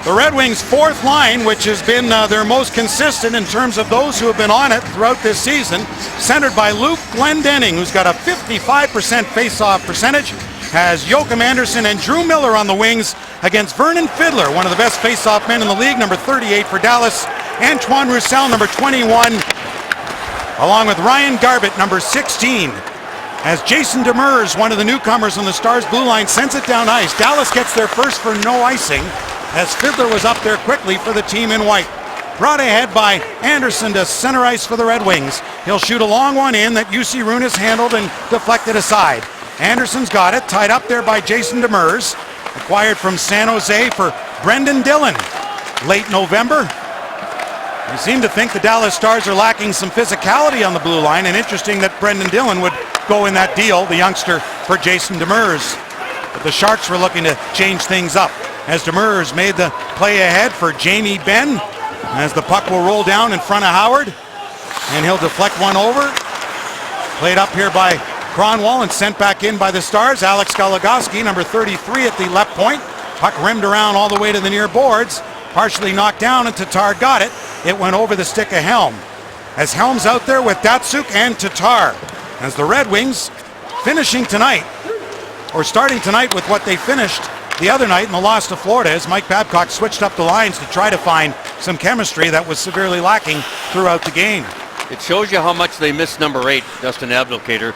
The Red Wings' fourth line, which has been their most consistent in terms of those who have been on it throughout this season, centered by Luke Glendening, who's got a 55% face-off percentage, has Joachim Andersen and Drew Miller on the wings against Vernon Fiddler, one of the best face-off men in the league, number 38 for Dallas, Antoine Roussel, number 21, along with Ryan Garbett, number 16. As Jason Demers, one of the newcomers on the Stars blue line, sends it down ice. Dallas gets their first for no icing, as Fiddler was up there quickly for the team in white. Brought ahead by Andersen to center ice for the Red Wings. He'll shoot a long one in that UC Runas handled and deflected aside. Andersen's got it, tied up there by Jason Demers. Acquired from San Jose for Brendan Dillon. Late November. You seem to think the Dallas Stars are lacking some physicality on the blue line, and interesting that Brendan Dillon would go in that deal, the youngster, for Jason Demers. But the Sharks were looking to change things up, as Demers made the play ahead for Jamie Benn, as the puck will roll down in front of Howard, and he'll deflect one over. Played up here by Kronwall and sent back in by the Stars. Alex Goligoski, number 33 at the left point. Puck rimmed around all the way to the near boards, partially knocked down, and Tatar got it. It went over the stick of Helm. As Helm's out there with Datsyuk and Tatar, as the Red Wings finishing tonight, or starting tonight with what they finished the other night in the loss to Florida, as Mike Babcock switched up the lines to try to find some chemistry that was severely lacking throughout the game. It shows you how much they miss number 8, Dustin Abdelkader.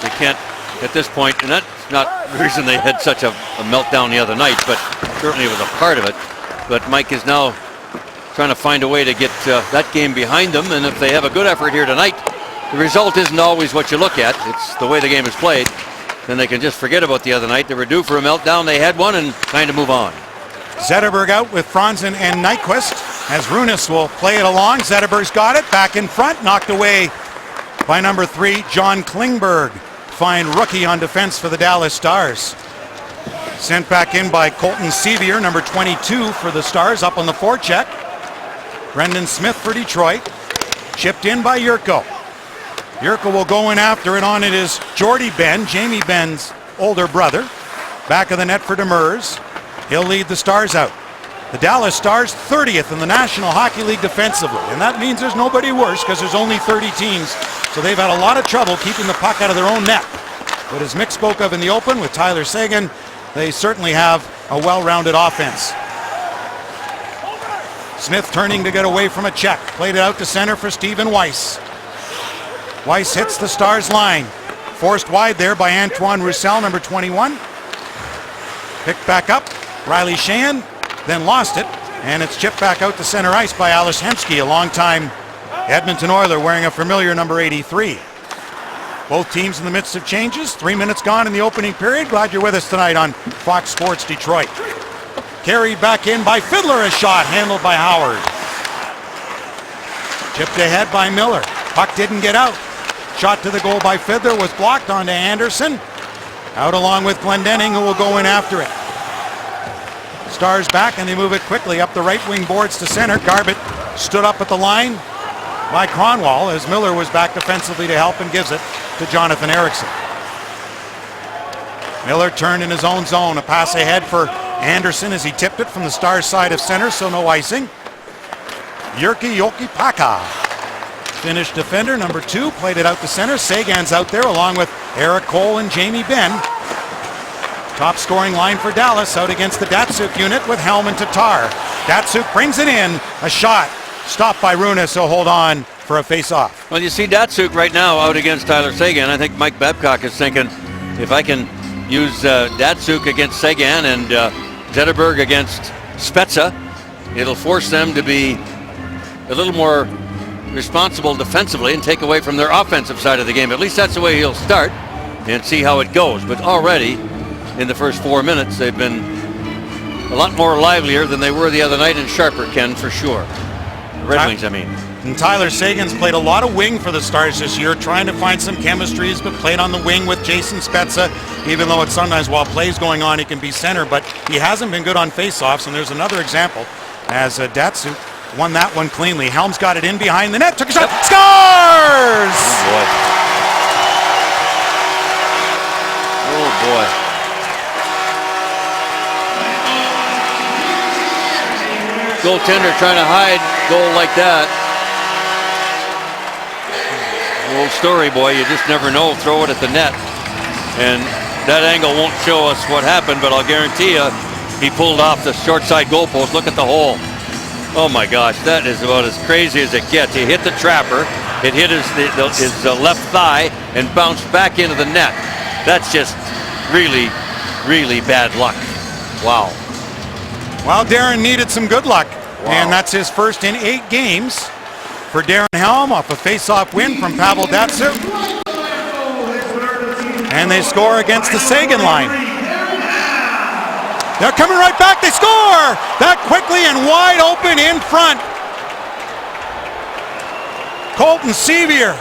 They can't, at this point, and that's not the reason they had such a meltdown the other night, but certainly it was a part of it. But Mike is now trying to find a way to get that game behind them, and if they have a good effort here tonight, the result isn't always what you look at. It's the way the game is played. Then they can just forget about the other night. They were due for a meltdown. They had one and kind of move on. Zetterberg out with Franzen and Nyquist, as Runas will play it along. Zetterberg's got it back in front, knocked away by number 3, John Klingberg. Fine rookie on defense for the Dallas Stars. Sent back in by Colton Sevier, number 22 for the Stars, up on the forecheck. Brendan Smith for Detroit. Chipped in by Yurko. Yurko will go in after it. On it is Jordy Benn, Jamie Benn's older brother. Back of the net for Demers. He'll lead the Stars out. The Dallas Stars 30th in the National Hockey League defensively, and that means there's nobody worse because there's only 30 teams, so they've had a lot of trouble keeping the puck out of their own net. But as Mick spoke of in the open with Tyler Seguin, they certainly have a well-rounded offense. Smith turning to get away from a check. Played it out to center for Stephen Weiss. Weiss hits the Stars line. Forced wide there by Antoine Roussel, number 21. Picked back up. Riley Sheahan then lost it, and it's chipped back out to center ice by Ales Hemsky, a long-time Edmonton Oiler wearing a familiar number 83. Both teams in the midst of changes. 3 minutes gone in the opening period. Glad you're with us tonight on Fox Sports Detroit. Carried back in by Fiddler, a shot handled by Howard. Chipped ahead by Miller. Puck didn't get out. Shot to the goal by Fiddler was blocked onto Andersen. Out along with Glendening, who will go in after it. Stars back, and they move it quickly up the right wing boards to center. Garbett stood up at the line by Kronwall as Miller was back defensively to help and gives it to Jonathan Ericsson. Miller turned in his own zone. A pass ahead for Andersen as he tipped it from the Stars side of center, so no icing. Jyrki Jokipaka, Finnish defender, number 2, played it out to center. Sagan's out there along with Eric Cole and Jamie Benn. Top scoring line for Dallas out against the Datsyuk unit with Helm and Tatar. Datsyuk brings it in. A shot stopped by Runas, so hold on for a face-off. Well, you see Datsyuk right now out against Tyler Seguin. I think Mike Babcock is thinking, if I can use Datsyuk against Seguin and Zetterberg against Spezza, it'll force them to be a little more responsible defensively and take away from their offensive side of the game. At least that's the way he'll start, and see how it goes. But already in the first 4 minutes, they've been a lot more livelier than they were the other night, and sharper, Ken, for sure. The Red Wings, I mean. And Tyler Sagan's played a lot of wing for the Stars this year, trying to find some chemistries, but played on the wing with Jason Spezza, even though it's sometimes while play's going on, he can be center, but he hasn't been good on faceoffs. And there's another example as Datsyuk won that one cleanly. Helm's got it in behind the net, took a shot, scores! Oh boy. Goaltender trying to hide goal like that. Old story, boy. You just never know. Throw it at the net. And that angle won't show us what happened, but I'll guarantee you he pulled off the short side goalpost. Look at the hole. Oh my gosh, that is about as crazy as it gets. He hit the trapper. It hit his left thigh and bounced back into the net. That's just really, really bad luck. Wow. Well, Darren needed some good luck, Wow. and that's his first in 8 games for Darren Helm off a face-off win from Pavel Datsyuk. And they score against the Sagan line. They're coming right back. They score that quickly and wide open in front. Colton Sceviour.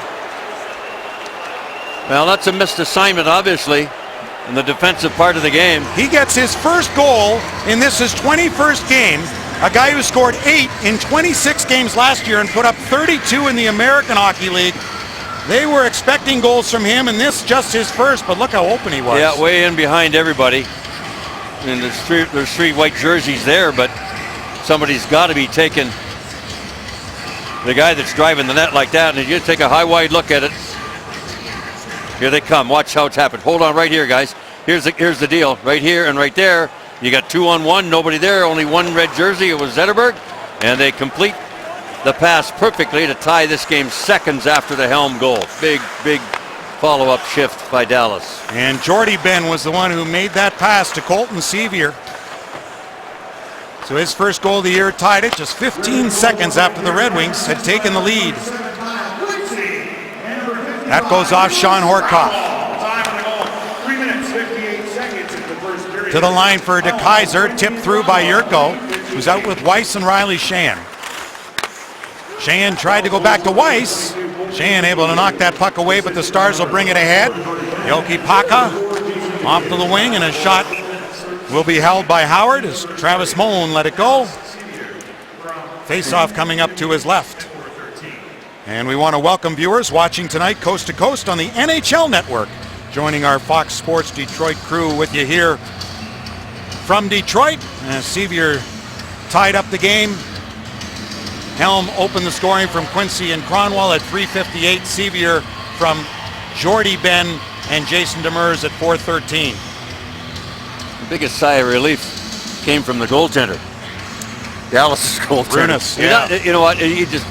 Well, that's a missed assignment, obviously, in the defensive part of the game. He gets his first goal in this his 21st game. A guy who scored 8 in 26 games last year and put up 32 in the American Hockey League. They were expecting goals from him, and this just his first, but look how open he was. Yeah, way in behind everybody. And there's three white jerseys there, but somebody's got to be taking the guy that's driving the net like that, and you take a high, wide look at it. Here they come. Watch how it's happened. Hold on right here, guys. Here's the deal. Right here and right there. You got 2-on-1, nobody there, only one red jersey. It was Zetterberg, and they complete the pass perfectly to tie this game seconds after the Helm goal. Big, big follow-up shift by Dallas. And Jordie Benn was the one who made that pass to Colton Sceviour. So his first goal of the year tied it just 15 seconds after the Red Wings had taken the lead. That goes off Sean Horcoff. To the line for De Keyser, tipped through by Yurko, who's out with Weiss and Riley Sheahan. Sheahan tried to go back to Weiss. Sheahan able to knock that puck away, but the Stars will bring it ahead. Yoki Paka off to the wing, and a shot will be held by Howard as Travis Mullen let it go. Face-off coming up to his left. And we want to welcome viewers watching tonight coast to coast on the NHL Network. Joining our Fox Sports Detroit crew with you here from Detroit. Sceviour tied up the game. Helm opened the scoring from Quincy and Cronwall at 3:58. Sceviour from Jordie Benn and Jason Demers at 4:13. The biggest sigh of relief came from the goaltender. Dallas' goaltender. Brunas, yeah. You know what? You just,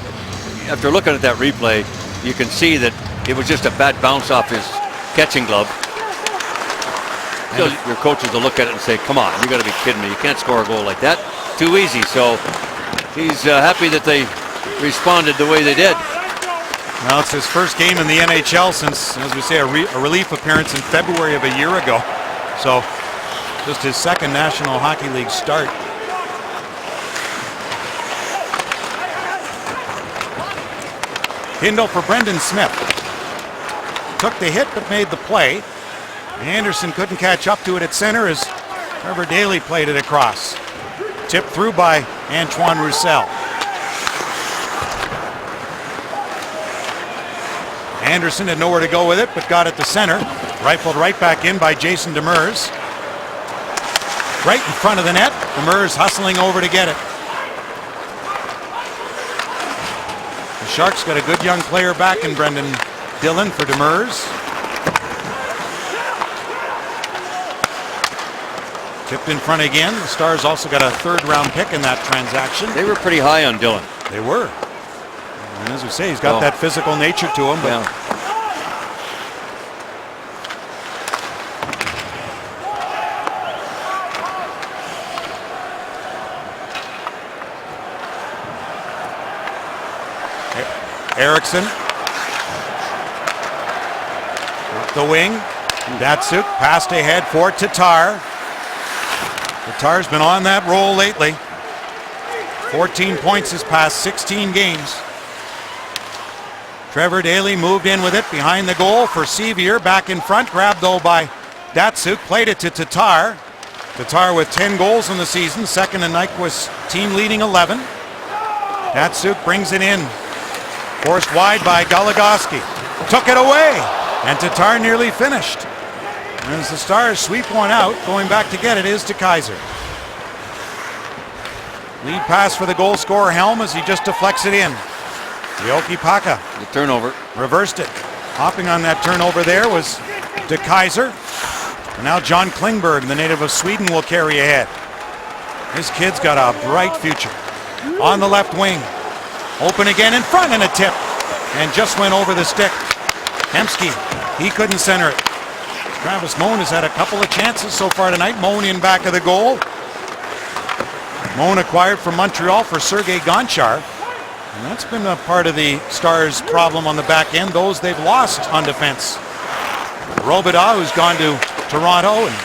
after looking at that replay, you can see that it was just a bad bounce off his catching glove. Your coaches will look at it and say, come on, you got to be kidding me. You can't score a goal like that. Too easy. So he's happy that they responded the way they did. Well, it's his first game in the NHL since, as we say, a relief appearance in February of a year ago. So just his second National Hockey League start. Hindle for Brendan Smith. Took the hit but made the play. Anderson couldn't catch up to it at center as Trevor Daley played it across. Tipped through by Antoine Roussel. Anderson had nowhere to go with it but got it to center. Rifled right back in by Jason Demers. Right in front of the net. Demers hustling over to get it. The Sharks got a good young player back in Brendan Dillon for Demers. Tipped in front again. The Stars also got a third-round pick in that transaction. They were pretty high on Dillon. They were. And as we say, he's got that physical nature to him. But yeah. Eriksson. Up the wing. Datsyuk passed ahead for Tatar. Tatar's been on that roll lately. 14 points his past 16 games. Trevor Daley moved in with it behind the goal for Sceviour. Back in front, grabbed though by Datsyuk. Played it to Tatar. Tatar with 10 goals in the season. Second in Nyquist's team leading 11. Datsyuk brings it in. Forced wide by Goligoski. Took it away. And Tatar nearly finished. And as the Stars sweep one out, going back to get it is De Keyser. Lead pass for the goal scorer Helm as he just deflects it in. Jokipaka The turnover. reversed it. Hopping on that turnover there was De Kaiser. And now John Klingberg, the native of Sweden, will carry ahead. This kid's got a bright future. On the left wing. Open again in front and a tip. And just went over the stick. Hemsky, he couldn't center it. Travis Moan has had a couple of chances so far tonight. Moan in back of the goal. Moan acquired from Montreal for Sergei Gonchar. And that's been a part of the Stars' problem on the back end. Those they've lost on defense. Robidas, who's gone to Toronto and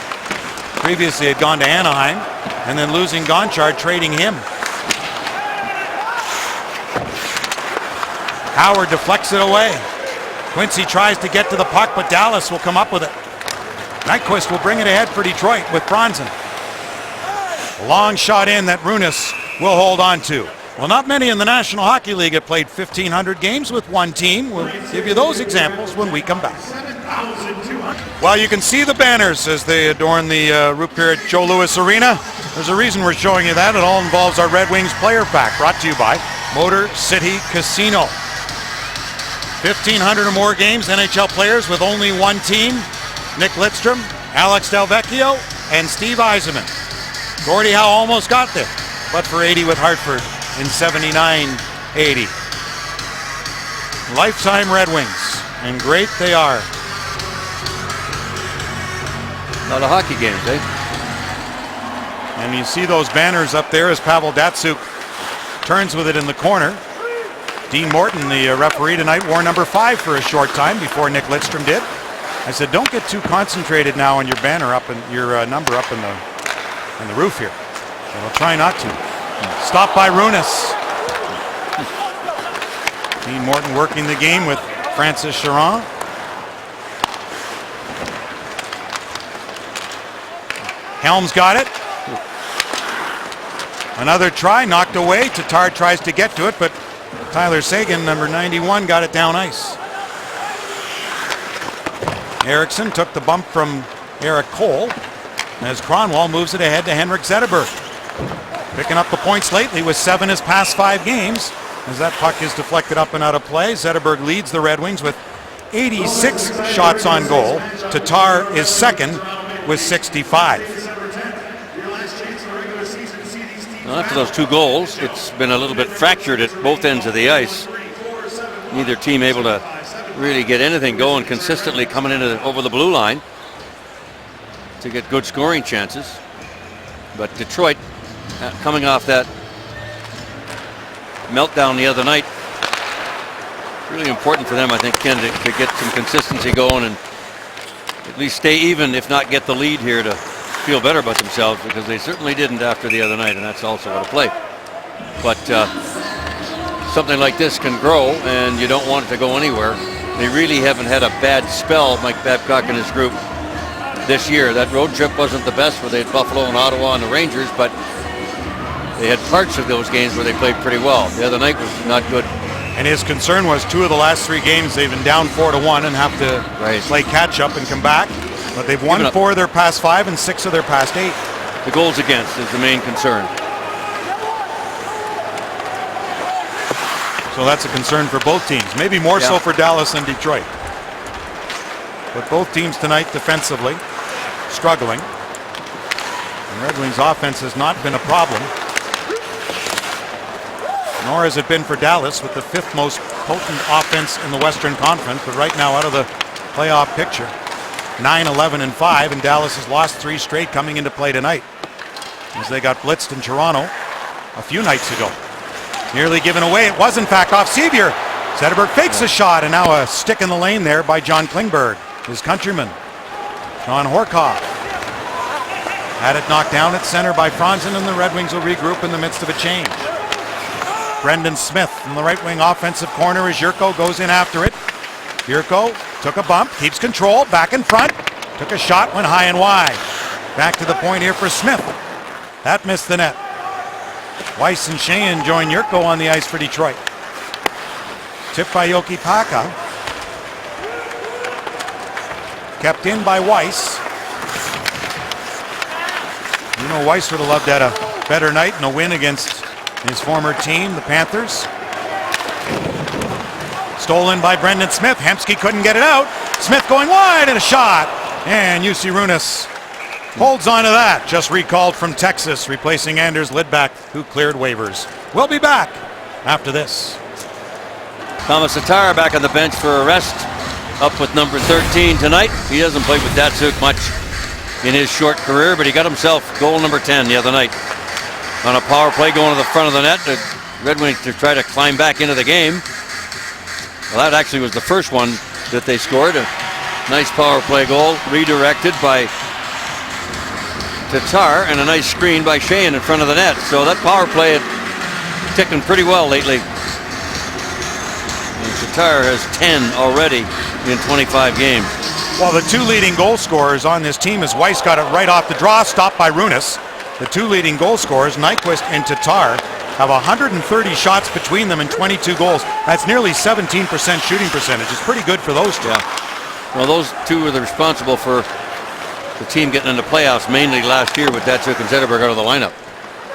previously had gone to Anaheim. And then losing Gonchar, trading him. Howard deflects it away. Quincy tries to get to the puck, but Dallas will come up with it. Nyquist will bring it ahead for Detroit with Bronson. A long shot in that Runas will hold on to. Well, not many in the National Hockey League have played 1,500 games with one team. We'll give you those examples when we come back. Well, you can see the banners as they adorn the roof here at Joe Louis Arena. There's a reason we're showing you that. It all involves our Red Wings player pack, brought to you by Motor City Casino. 1,500 or more games, NHL players with only one team. Nick Lidstrom, Alex Delvecchio, and Steve Yzerman. Gordie Howe almost got there, but for 80 with Hartford in 79-80. Lifetime Red Wings, and great they are. A lot of hockey games, eh? And you see those banners up there as Pavel Datsyuk turns with it in the corner. Dean Morton, the referee tonight, wore number 5 for a short time before Nick Lidstrom did. I said, don't get too concentrated now on your banner up and your number up in the roof here. And I'll try not to. Stopped by Runas. Dean Morton working the game with Francis Charron. Helms got it. Another try, knocked away. Tatar tries to get to it, but Tyler Seguin, number 91, got it down ice. Eriksson took the bump from Eric Cole as Kronwall moves it ahead to Henrik Zetterberg. Picking up the points lately with 7 his past 5 games. As that puck is deflected up and out of play, Zetterberg leads the Red Wings with 86 shots on goal. Tatar is second with 65. Well, after those 2 goals, it's been a little bit fractured at both ends of the ice. Neither team able to really get anything going consistently coming in over the blue line to get good scoring chances. But Detroit, coming off that meltdown the other night, really important for them, I think, Ken, to get some consistency going and at least stay even, if not get the lead here, to feel better about themselves, because they certainly didn't after the other night, and that's also what a play. But something like this can grow, and you don't want it to go anywhere. They really haven't had a bad spell, Mike Babcock and his group, this year. That road trip wasn't the best, where they had Buffalo and Ottawa and the Rangers, but they had parts of those games where they played pretty well. The other night was not good. And his concern was 2 of the last 3 games they've been down 4-1 and have to play catch up and come back. But they've won 4 of their past 5 and 6 of their past 8. The goals against is the main concern. So that's a concern for both teams. Maybe more so for Dallas and Detroit. But both teams tonight defensively struggling. The Red Wings offense has not been a problem. Nor has it been for Dallas, with the 5th most potent offense in the Western Conference, but right now out of the playoff picture. 9-11-5, and Dallas has lost 3 straight coming into play tonight, as they got blitzed in Toronto a few nights ago. Nearly given away. It was in fact off Sevier. Zetterberg fakes a shot, and now a stick in the lane there by John Klingberg, his countryman. Sean Horkoff had it knocked down at center by Franzen, and the Red Wings will regroup in the midst of a change. Brendan Smith in the right wing offensive corner as Yurko goes in after it. Yurko took a bump, keeps control, back in front, took a shot, went high and wide. Back to the point here for Smith. That missed the net. Weiss and Sheahan join Yurko on the ice for Detroit. Tipped by Jokipaka. Kept in by Weiss. You know, Weiss would have loved to have better night and a win against his former team, the Panthers. Stolen by Brendan Smith. Hemsky couldn't get it out. Smith going wide and a shot. And Jussi Runas holds on to that. Just recalled from Texas, replacing Anders Lidback, who cleared waivers. We'll be back after this. Thomas Tatar back on the bench for a rest. Up with number 13 tonight. He hasn't played with Datsyuk much in his short career, but he got himself goal number 10 the other night. On a power play going to the front of the net. The Red Wings to try to climb back into the game. Well, that actually was the first one that they scored. A nice power play goal, redirected by Tatar, and a nice screen by Sheahan in front of the net. So that power play had ticking pretty well lately. And Tatar has 10 already in 25 games. Well, the two leading goal scorers on this team, as Weiss got it right off the draw, stopped by Runas. The two leading goal scorers, Nyquist and Tatar, have 130 shots between them and 22 goals. That's nearly 17% shooting percentage. It's pretty good for those two. Yeah. Well, those two are responsible for the team getting into playoffs mainly last year with Datsyuk and Zetterberg out of the lineup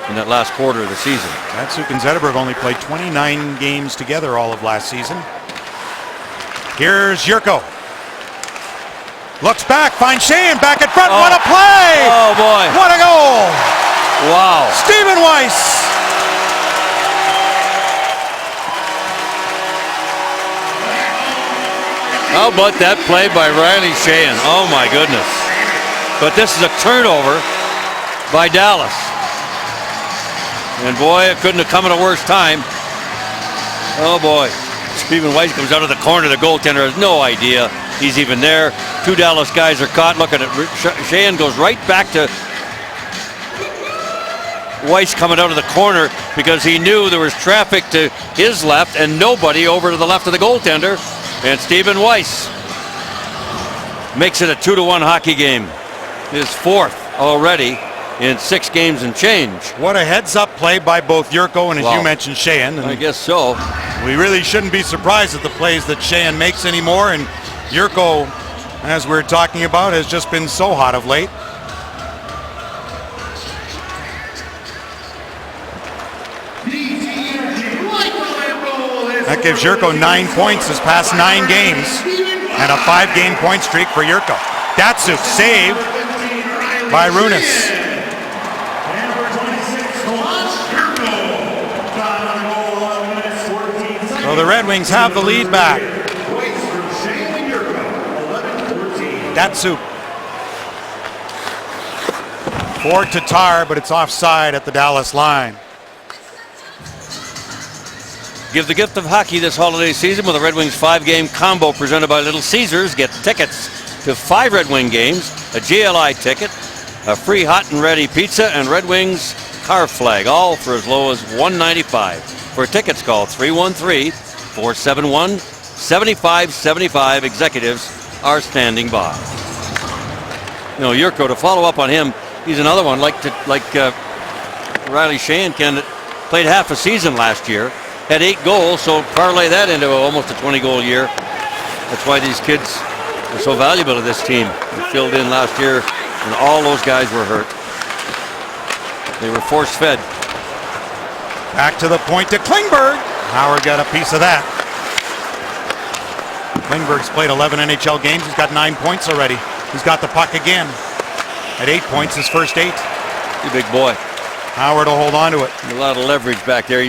in that last quarter of the season. Datsyuk and Zetterberg only played 29 games together all of last season. Here's Jurko. Looks back, finds Sheahan back in front. What a play! Oh boy! What a goal! Wow! Stephen Weiss. How about that play by Riley Sheahan? Oh my goodness. But this is a turnover by Dallas. And boy, it couldn't have come at a worse time. Oh boy. Stephen Weiss comes out of the corner. The goaltender has no idea he's even there. Two Dallas guys are caught. Look at it. Sheahan goes right back to Weiss coming out of the corner because he knew there was traffic to his left and nobody over to the left of the goaltender. And Stephen Weiss makes it a 2-1 hockey game. His fourth already in 6 games and change. What a heads-up play by both Jurko and, as Wow. you mentioned, Sheahan. I guess so. We really shouldn't be surprised at the plays that Sheahan makes anymore. And Jurko, as we're talking about, has just been so hot of late. That gives Jurko 9 points his past 9 games and a 5-game point streak for Jurko. Datsyuk saved by Runas. So the Red Wings have the lead back. Datsyuk for Tatar, but it's offside at the Dallas line. Give the gift of hockey this holiday season with a Red Wings 5-game combo presented by Little Caesars. Get tickets to 5 Red Wing games, a GLI ticket, a free hot and ready pizza, and Red Wings car flag, all for as low as $195. For tickets, call 313-471-7575. Executives are standing by. You know, Jurko, to follow up on him, he's another one like Riley Sheahan played half a season last year. Had 8 goals, so parlay that into almost a 20-goal year. That's why these kids are so valuable to this team. They filled in last year, and all those guys were hurt. They were force-fed. Back to the point to Klingberg. Howard got a piece of that. Klingberg's played 11 NHL games. He's got 9 points already. He's got the puck again. At 8 points, his first 8. He's a big boy. Howard will hold on to it. A lot of leverage back there.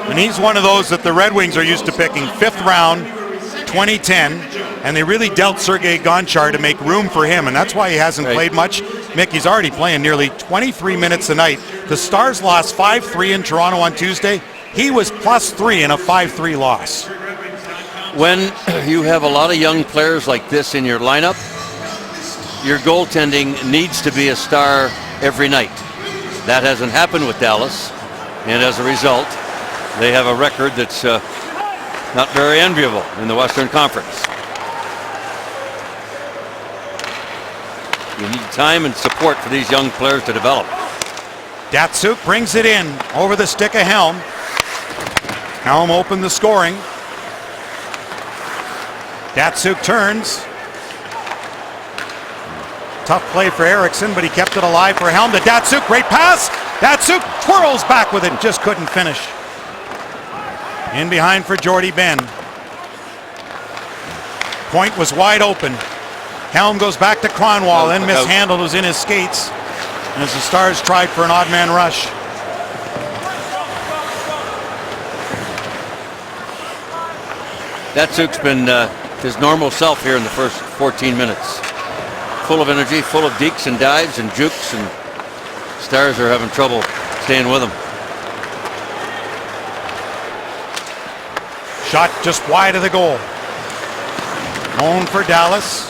And he's one of those that the Red Wings are used to picking. 5th round, 2010. And they really dealt Sergei Gonchar to make room for him. And that's why he hasn't played much. Mick, he's already playing nearly 23 minutes a night. The Stars lost 5-3 in Toronto on Tuesday. He was +3 in a 5-3 loss. When you have a lot of young players like this in your lineup, your goaltending needs to be a star every night. That hasn't happened with Dallas, and as a result, they have a record that's not very enviable in the Western Conference. You need time and support for these young players to develop. Datsyuk brings it in over the stick of Helm. Helm opened the scoring. Datsyuk turns. Tough play for Eriksson, but he kept it alive for Helm to Datsuk. Great pass. Datsuk twirls back with it, just couldn't finish. In behind for Jordie Benn. Point was wide open. Helm goes back to Kronwall, then mishandled, was in his skates as the Stars tried for an odd man rush. Datsuk's been his normal self here in the first 14 minutes. Full of energy, full of dekes and dives and jukes, and Stars are having trouble staying with him. Shot just wide of the goal. Moan for Dallas.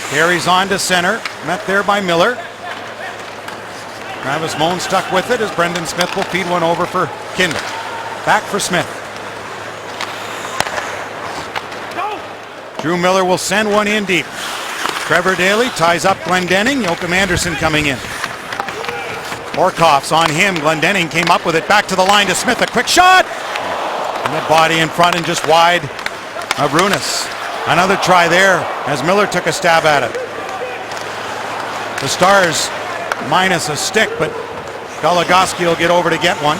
Carries on to center. Met there by Miller. Travis Moan stuck with it as Brendan Smith will feed one over for Kindle. Back for Smith. Drew Miller will send one in deep. Trevor Daley ties up Glendening. Joachim Anderson coming in. Orkoff's on him. Glendening came up with it. Back to the line to Smith. A quick shot. And the body in front and just wide of Runas. Another try there as Miller took a stab at it. The Stars minus a stick, but Goligoski will get over to get one.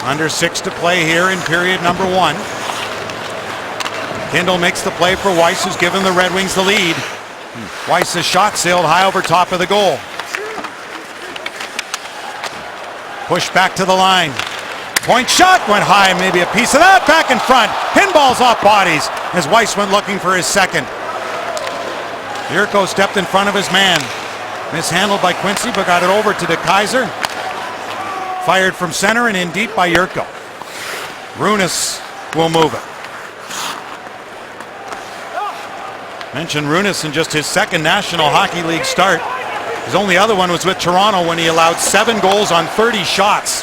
Under 6 to play here in period number 1. Kindle makes the play for Weiss, who's given the Red Wings the lead. Weiss's shot sailed high over top of the goal. Push back to the line. Point shot went high, maybe a piece of that. Back in front. Pinballs off bodies as Weiss went looking for his second. Yurko stepped in front of his man. Mishandled by Quincy, but got it over to De Kaiser. Fired from center and in deep by Yurko. Runas will move it. Mentioned Runas in just his second National Hockey League start. His only other one was with Toronto when he allowed 7 goals on 30 shots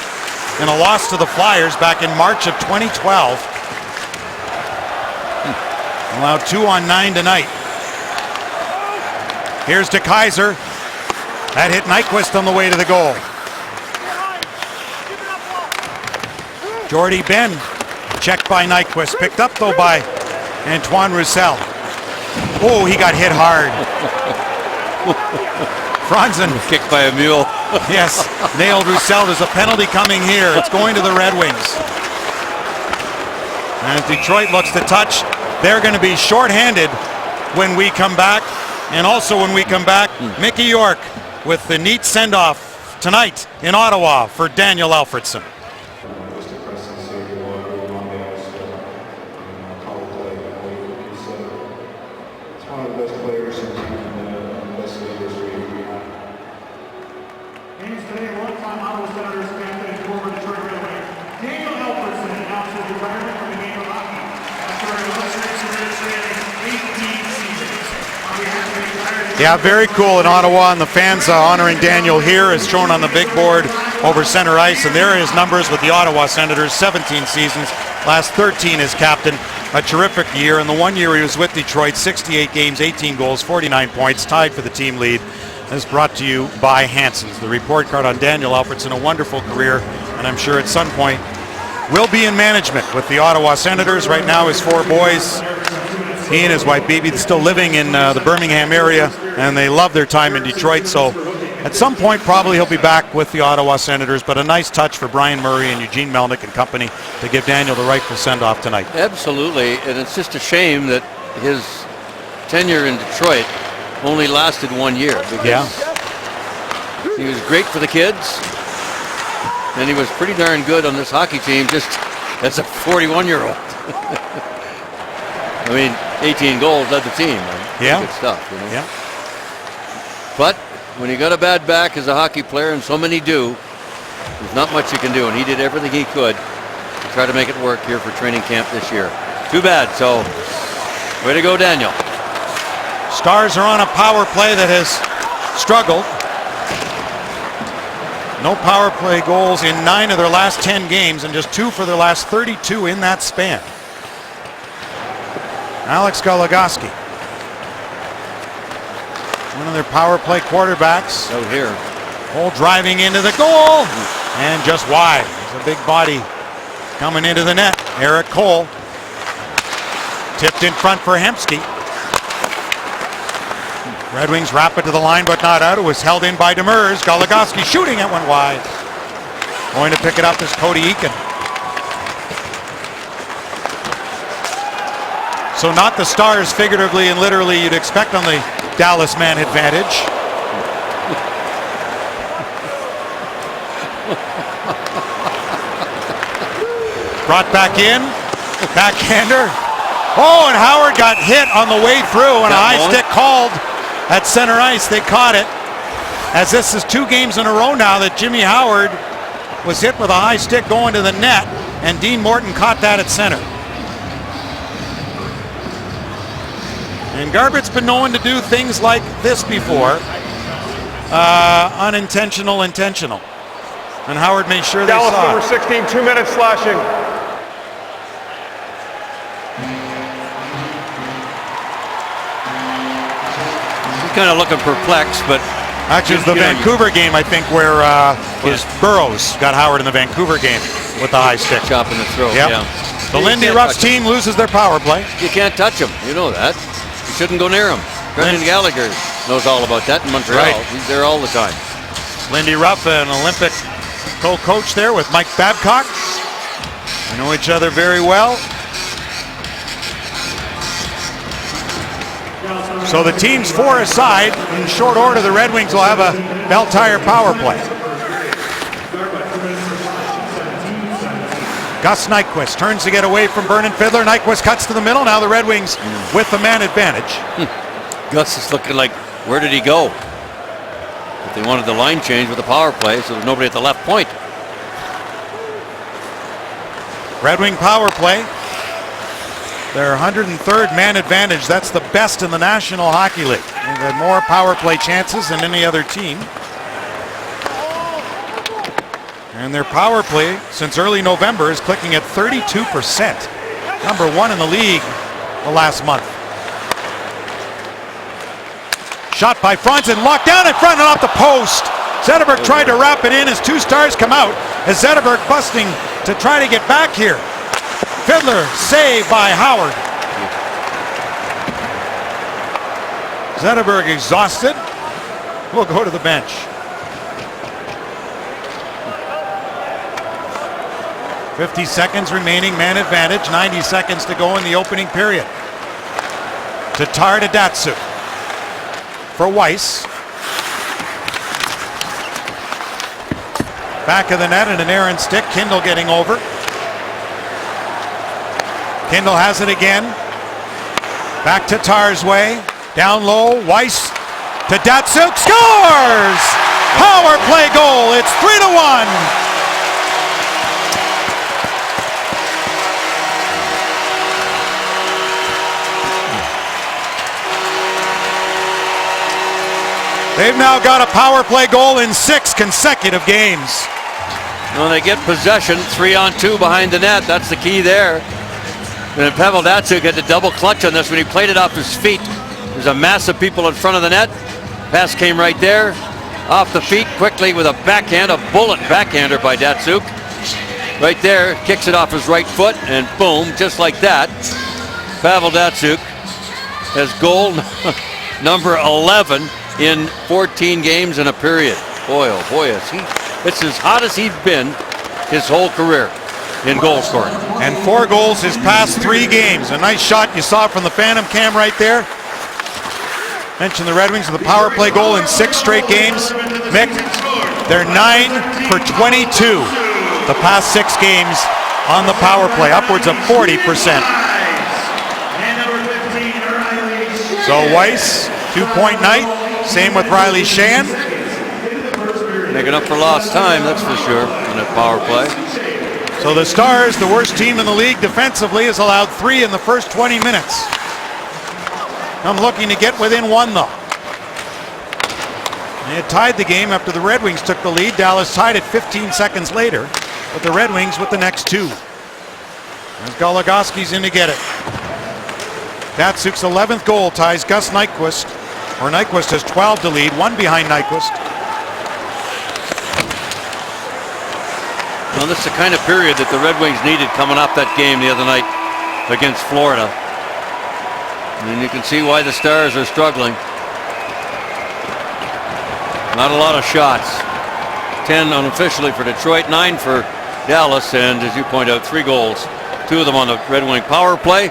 in a loss to the Flyers back in March of 2012. Allowed 2 on 9 tonight. Here's De Kaiser. That hit Nyquist on the way to the goal. Jordie Benn checked by Nyquist. Picked up though by Antoine Roussel. Oh, he got hit hard. Franzen. Kicked by a mule. Yes, nailed Roussel. There's a penalty coming here. It's going to the Red Wings. And Detroit looks to touch. They're going to be shorthanded when we come back. And also when we come back, Mickey York with the neat send-off tonight in Ottawa for Daniel Alfredsson. Yeah, very cool in Ottawa, and the fans honoring Daniel here is shown on the big board over center ice, and there are his numbers with the Ottawa Senators, 17 seasons, last 13 as captain, a terrific year. In the 1 year he was with Detroit, 68 games, 18 goals, 49 points, tied for the team lead. This is brought to you by Hanson's. The report card on Daniel Alfredsson, a wonderful career, and I'm sure at some point will be in management with the Ottawa Senators. Right now his 4 boys. He and his wife Bibi still living in the Birmingham area, and they love their time in Detroit. So at some point probably he'll be back with the Ottawa Senators, but a nice touch for Brian Murray and Eugene Melnick and company to give Daniel the rightful send-off tonight. Absolutely, and it's just a shame that his tenure in Detroit only lasted 1 year, because he was great for the kids, and he was pretty darn good on this hockey team just as a 41-year-old. I mean, 18 goals led the team. Good stuff, you know? Yeah. But when you got a bad back as a hockey player, and so many do, there's not much you can do, and he did everything he could to try to make it work here for training camp this year. Too bad, so way to go, Daniel. Stars are on a power play that has struggled. No power play goals in 9 of their last 10 games, and just 2 for their last 32 in that span. Alex Goligoski, one of their power play quarterbacks. Out here. Cole driving into the goal, and just wide. There's a big body coming into the net. Eric Cole tipped in front for Hemsky. Red Wings wrap it to the line, but not out. It was held in by Demers. Goligoski shooting, it went wide. Going to pick it up is Cody Eakin. So not the Stars figuratively and literally you'd expect on the Dallas man advantage. Brought back in. Backhander. Oh, and Howard got hit on the way through and a high stick called at center ice. They caught it. As this is 2 games in a row now that Jimmy Howard was hit with a high stick going to the net, and Dean Morton caught that at center. And Garbutt's been known to do things like this before. Unintentional, intentional. And Howard made sure they Dallas saw number 16, 2 minutes slashing. He's kind of looking perplexed, but actually it's the Vancouver game, I think, where his Burrows got Howard in the Vancouver game with the high stick. Chop in the throat. Yep. Yeah. The Lindy Ruff's team loses their power play. You can't touch him. You know that. You shouldn't go near him. Brendan Gallagher knows all about that in Montreal. Right. He's there all the time. Lindy Ruff, an Olympic co-coach there with Mike Babcock. They know each other very well. So the team's 4 aside. In short order, the Red Wings will have a Bell Tire power play. Gus Nyquist turns to get away from Vernon Fiddler. Nyquist cuts to the middle. Now the Red Wings with the man advantage. Gus is looking like, where did he go? But they wanted the line change with the power play, so there's nobody at the left point. Red Wing power play. Their 103rd man advantage. That's the best in the National Hockey League. They've had more power play chances than any other team. And their power play since early November is clicking at 32%. Number 1 in the league the last month. Shot by Franzen, locked down in front and off the post. Zetterberg tried to wrap it in as 2 Stars come out. As Zetterberg busting to try to get back here. Fiddler saved by Howard. Zetterberg exhausted. Will go to the bench. 50 seconds remaining, man advantage. 90 seconds to go in the opening period. Tatar to Datsuk. For Weiss. Back of the net and an errant stick. Kindle getting over. Kindle has it again. Back to Tar's way. Down low. Weiss to Datsuk. Scores! Power play goal. It's 3-1. They've now got a power play goal in 6 consecutive games. When they get possession, 3-on-2 behind the net. That's the key there. And Pavel Datsuk had to double clutch on this when he played it off his feet. There's a mass of people in front of the net. Pass came right there. Off the feet quickly with a backhand, a bullet backhander by Datsuk. Right there, kicks it off his right foot, and boom, just like that. Pavel Datsuk has goal number 11 in 14 games in a period. Boy, oh boy, it's as hot as he's been his whole career in goal scoring. And 4 goals his past 3 games. A nice shot you saw from the Phantom Cam right there. Mentioned the Red Wings with a power play goal in 6 straight games. Mick, they're 9 for 22 the past 6 games on the power play, upwards of 40%. So Weiss, 2-point night. Same with Riley Shan. Making up for lost time, that's for sure, on that power play. So the Stars, the worst team in the league defensively, has allowed 3 in the first 20 minutes. I'm looking to get within 1 though. They had tied the game after the Red Wings took the lead. Dallas tied it 15 seconds later, but the Red Wings with the next 2. As Goligoski's in to get it. Datsuk's 11th goal ties Gus Nyquist, or Nyquist has 12 to lead, 1 behind Nyquist. Well, this is the kind of period that the Red Wings needed coming off that game the other night against Florida. And you can see why the Stars are struggling. Not a lot of shots. 10 unofficially for Detroit, 9 for Dallas, and as you point out, 3 goals. 2 of them on the Red Wing power play.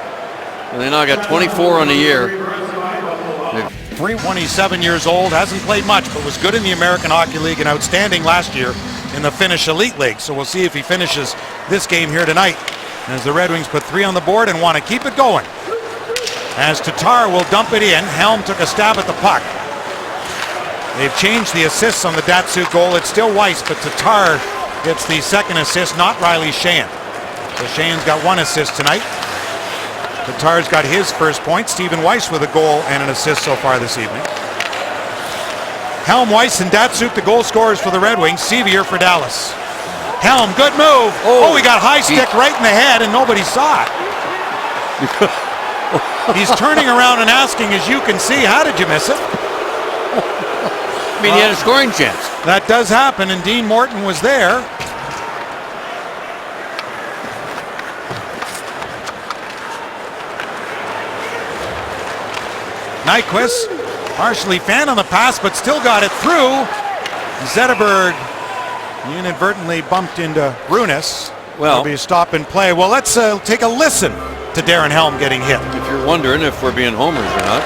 And they now got 24 on the year. 27 years old, hasn't played much, but was good in the American Hockey League and outstanding last year in the Finnish Elite League. So we'll see if he finishes this game here tonight, as the Red Wings put 3 on the board and want to keep it going. As Tatar will dump it in, Helm took a stab at the puck. They've changed the assists on the Datsuk goal. It's still Weiss, but Tatar gets the second assist, not Riley Sheahan. So Sheahan's got 1 assist tonight. Tatar's got his first point. Stephen Weiss with a goal and an assist so far this evening. Helm, Weiss, and Datsuk, the goal scorers for the Red Wings. Sevier for Dallas. Helm, good move. Oh, he got high stick right in the head and nobody saw it. He's turning around and asking, as you can see, how did you miss it? I mean, he had a scoring chance. That does happen, and Dean Morton was there. Nyquist, partially fanned on the pass, but still got it through. Zetterberg inadvertently bumped into Runes. Well, it'll be a stop and play. Well, let's take a listen to Darren Helm getting hit. If you're wondering if we're being homers or not.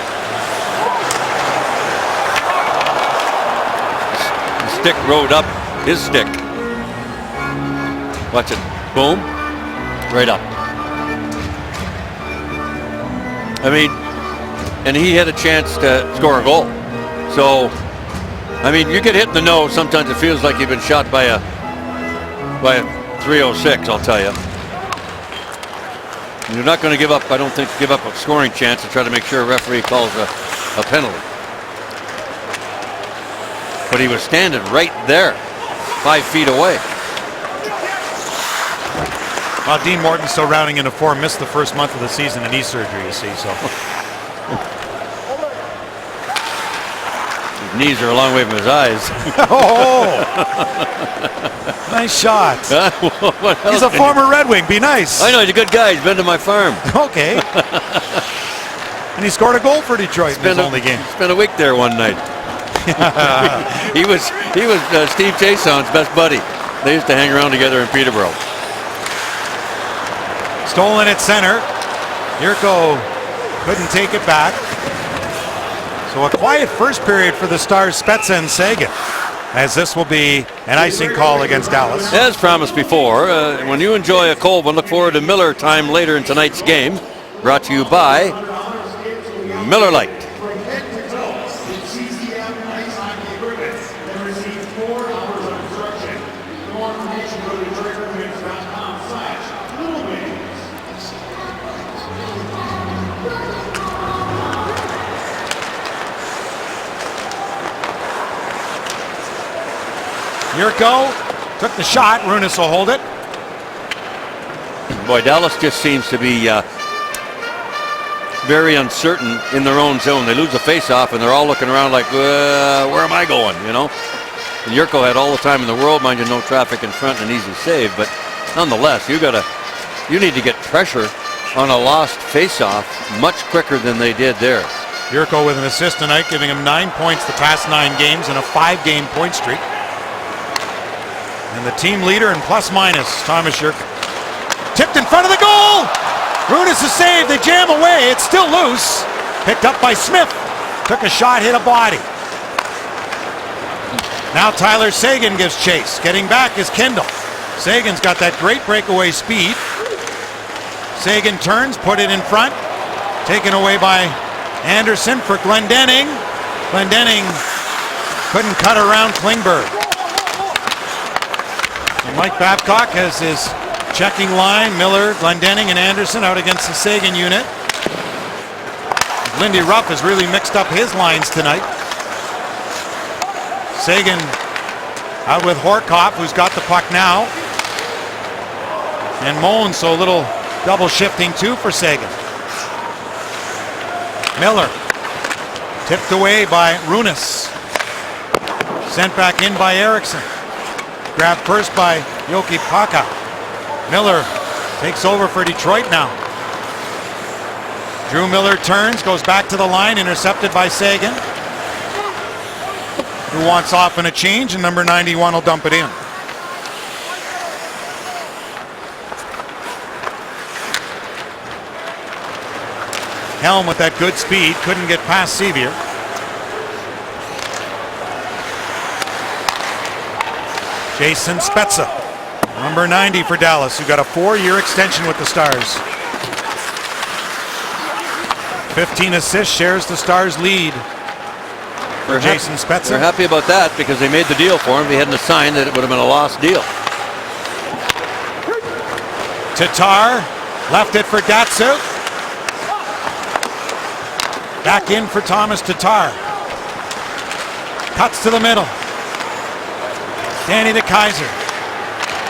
The stick rode up his stick. Watch it. Boom. Right up. I mean, and he had a chance to score a goal. So, I mean, you get hit in the nose. Sometimes it feels like you've been shot by a 306, I'll tell you. You're not going to give up, I don't think, give up a scoring chance to try to make sure a referee calls a penalty. But he was standing right there, 5 feet away. Well, Dean Morton's still rounding into form. Missed the first month of the season in knee surgery, you see. So his knees are a long way from his eyes. oh, nice shot. He's a former Red Wing. Be nice. I know, he's a good guy. He's been to my farm. Okay. And he scored a goal for Detroit in his only game. Spent a week there one night. he was Steve Chason's best buddy. They used to hang around together in Peterborough. Stolen at center. Yurko couldn't take it back. So a quiet first period for the Stars, Spezza and Seguin, as this will be an icing call against Dallas. As promised before, when you enjoy a cold one, look forward to Miller time later in tonight's game. Brought to you by Miller Lite. Yurko took the shot. Runes will hold it. Boy, Dallas just seems to be very uncertain in their own zone. They lose a face-off, and they're all looking around like, where am I going, you know? And Yurko had all the time in the world, mind you, no traffic in front and an easy save, but nonetheless, you need to get pressure on a lost face-off much quicker than they did there. Yurko with an assist tonight, giving him 9 points the past 9 games in a 5-game point streak. And the team leader in plus-minus, Thomas Yurko. Tipped in front of the goal! Runes is saved, they jam away, it's still loose. Picked up by Smith. Took a shot, hit a body. Now Tyler Seguin gives chase. Getting back is Kendall. Sagan's got that great breakaway speed. Seguin turns, put it in front. Taken away by Anderson for Glendening. Glendening couldn't cut around Klingberg. And Mike Babcock has his checking line. Miller, Glendening, and Anderson out against the Seguin unit. Lindy Ruff has really mixed up his lines tonight. Seguin out with Horkoff, who's got the puck now. And Moen, so a little double shifting too for Seguin. Miller tipped away by Runes. Sent back in by Eriksson. Grabbed first by Yoki Paka. Miller takes over for Detroit now. Drew Miller turns, goes back to the line, intercepted by Seguin. who wants off in a change, and number 91 will dump it in. Helm with that good speed, couldn't get past Sevier. Jason Spezza, number 90 for Dallas, who got a 4-year extension with the Stars. 15 assists, shares the Stars' lead. For Jason Spezza. They're happy about that because they made the deal for him. If he hadn't signed it, it would have been a lost deal. Tatar left it for Datsuk. Back in for Thomas Tatar. Cuts to the middle. Danny the Kaiser.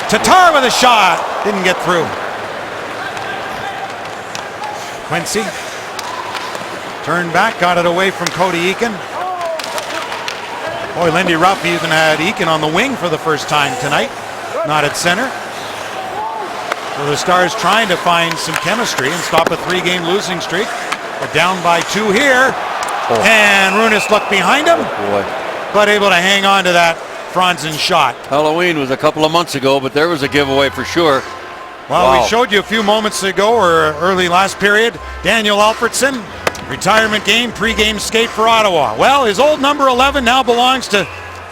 Tatar with a shot. Didn't get through. Quincy. Turned back, got it away from Cody Eakin. Boy, Lindy Ruff even had Eakin on the wing for the first time tonight. Not at center. So the Stars trying to find some chemistry and stop a 3-game losing streak. We're down by 2 here. Oh. And Runas looked behind him. Oh boy. But able to hang on to that Franzen shot. Halloween was a couple of months ago, but there was a giveaway for sure. Well, wow. We showed you a few moments ago, or early last period, Daniel Alfredsson, retirement game, pre-game skate for Ottawa. Well, his old number 11 now belongs to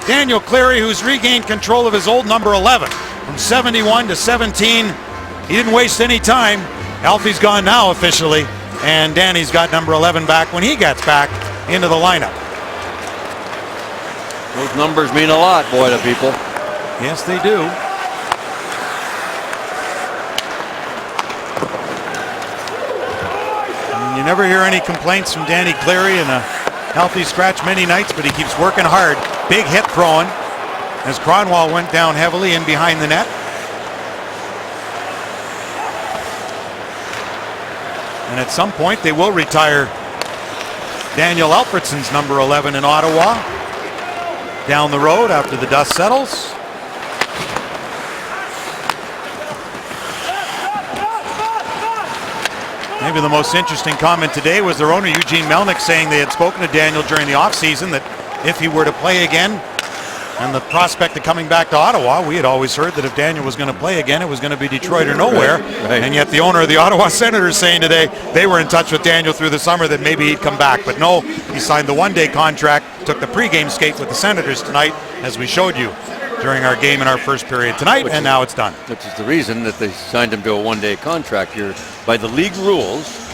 Daniel Cleary, who's regained control of his old number 11. From 71 to 17, he didn't waste any time. Alfie's gone now officially, and Danny's got number 11 back when he gets back into the lineup. Those numbers mean a lot, boy, to people. Yes, they do. And you never hear any complaints from Danny Cleary, and a healthy scratch many nights, but he keeps working hard. Big hit throwing as Cronwall went down heavily in behind the net. And at some point they will retire Daniel Alfredsson's number 11 in Ottawa down the road after the dust settles. Maybe the most interesting comment today was their owner Eugene Melnick saying they had spoken to Daniel during the offseason that if he were to play again, and the prospect of coming back to Ottawa, we had always heard that if Daniel was going to play again, it was going to be Detroit or nowhere. Right. And yet the owner of the Ottawa Senators saying today they were in touch with Daniel through the summer that maybe he'd come back. But no, he signed the one-day contract, took the pregame skate with the Senators tonight, as we showed you during our game in our first period tonight, and now it's done. Which is the reason that they signed him to a one-day contract. By the league rules,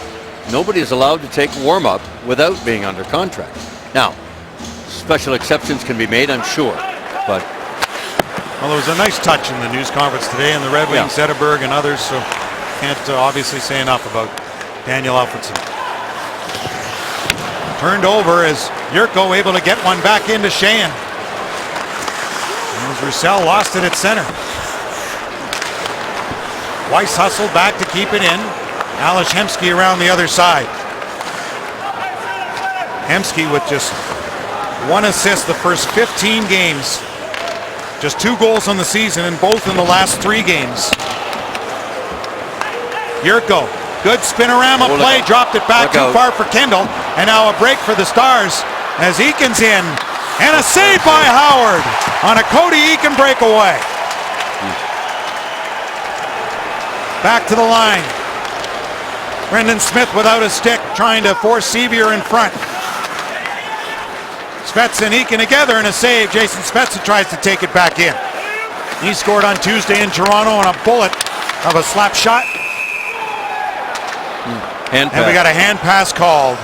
nobody is allowed to take warm-up without being under contract. Now, special exceptions can be made, I'm sure. But well, there was a nice touch in the news conference today, and the Red Wings, Zetterberg and others, so can't obviously say enough about Daniel Alfredsson. Turned over as Yurko able to get one back into Sheahan. As Roussel lost it at center. Weiss hustled back to keep it in. Ales Hemsky around the other side. Hemsky with just 1 assist the first 15 games. Just 2 goals on the season, and both in the last 3 games. Yurko, good spinorama play, dropped it back too far for Kendall, and now a break for the Stars as Eakin's in, and a save by Howard on a Cody Eakin breakaway. Back to the line. Brendan Smith without a stick, trying to force Sevier in front. Spezza and Eakin together in a save. Jason Spezza tries to take it back in. He scored on Tuesday in Toronto on a bullet of a slap shot. And we got a hand pass called.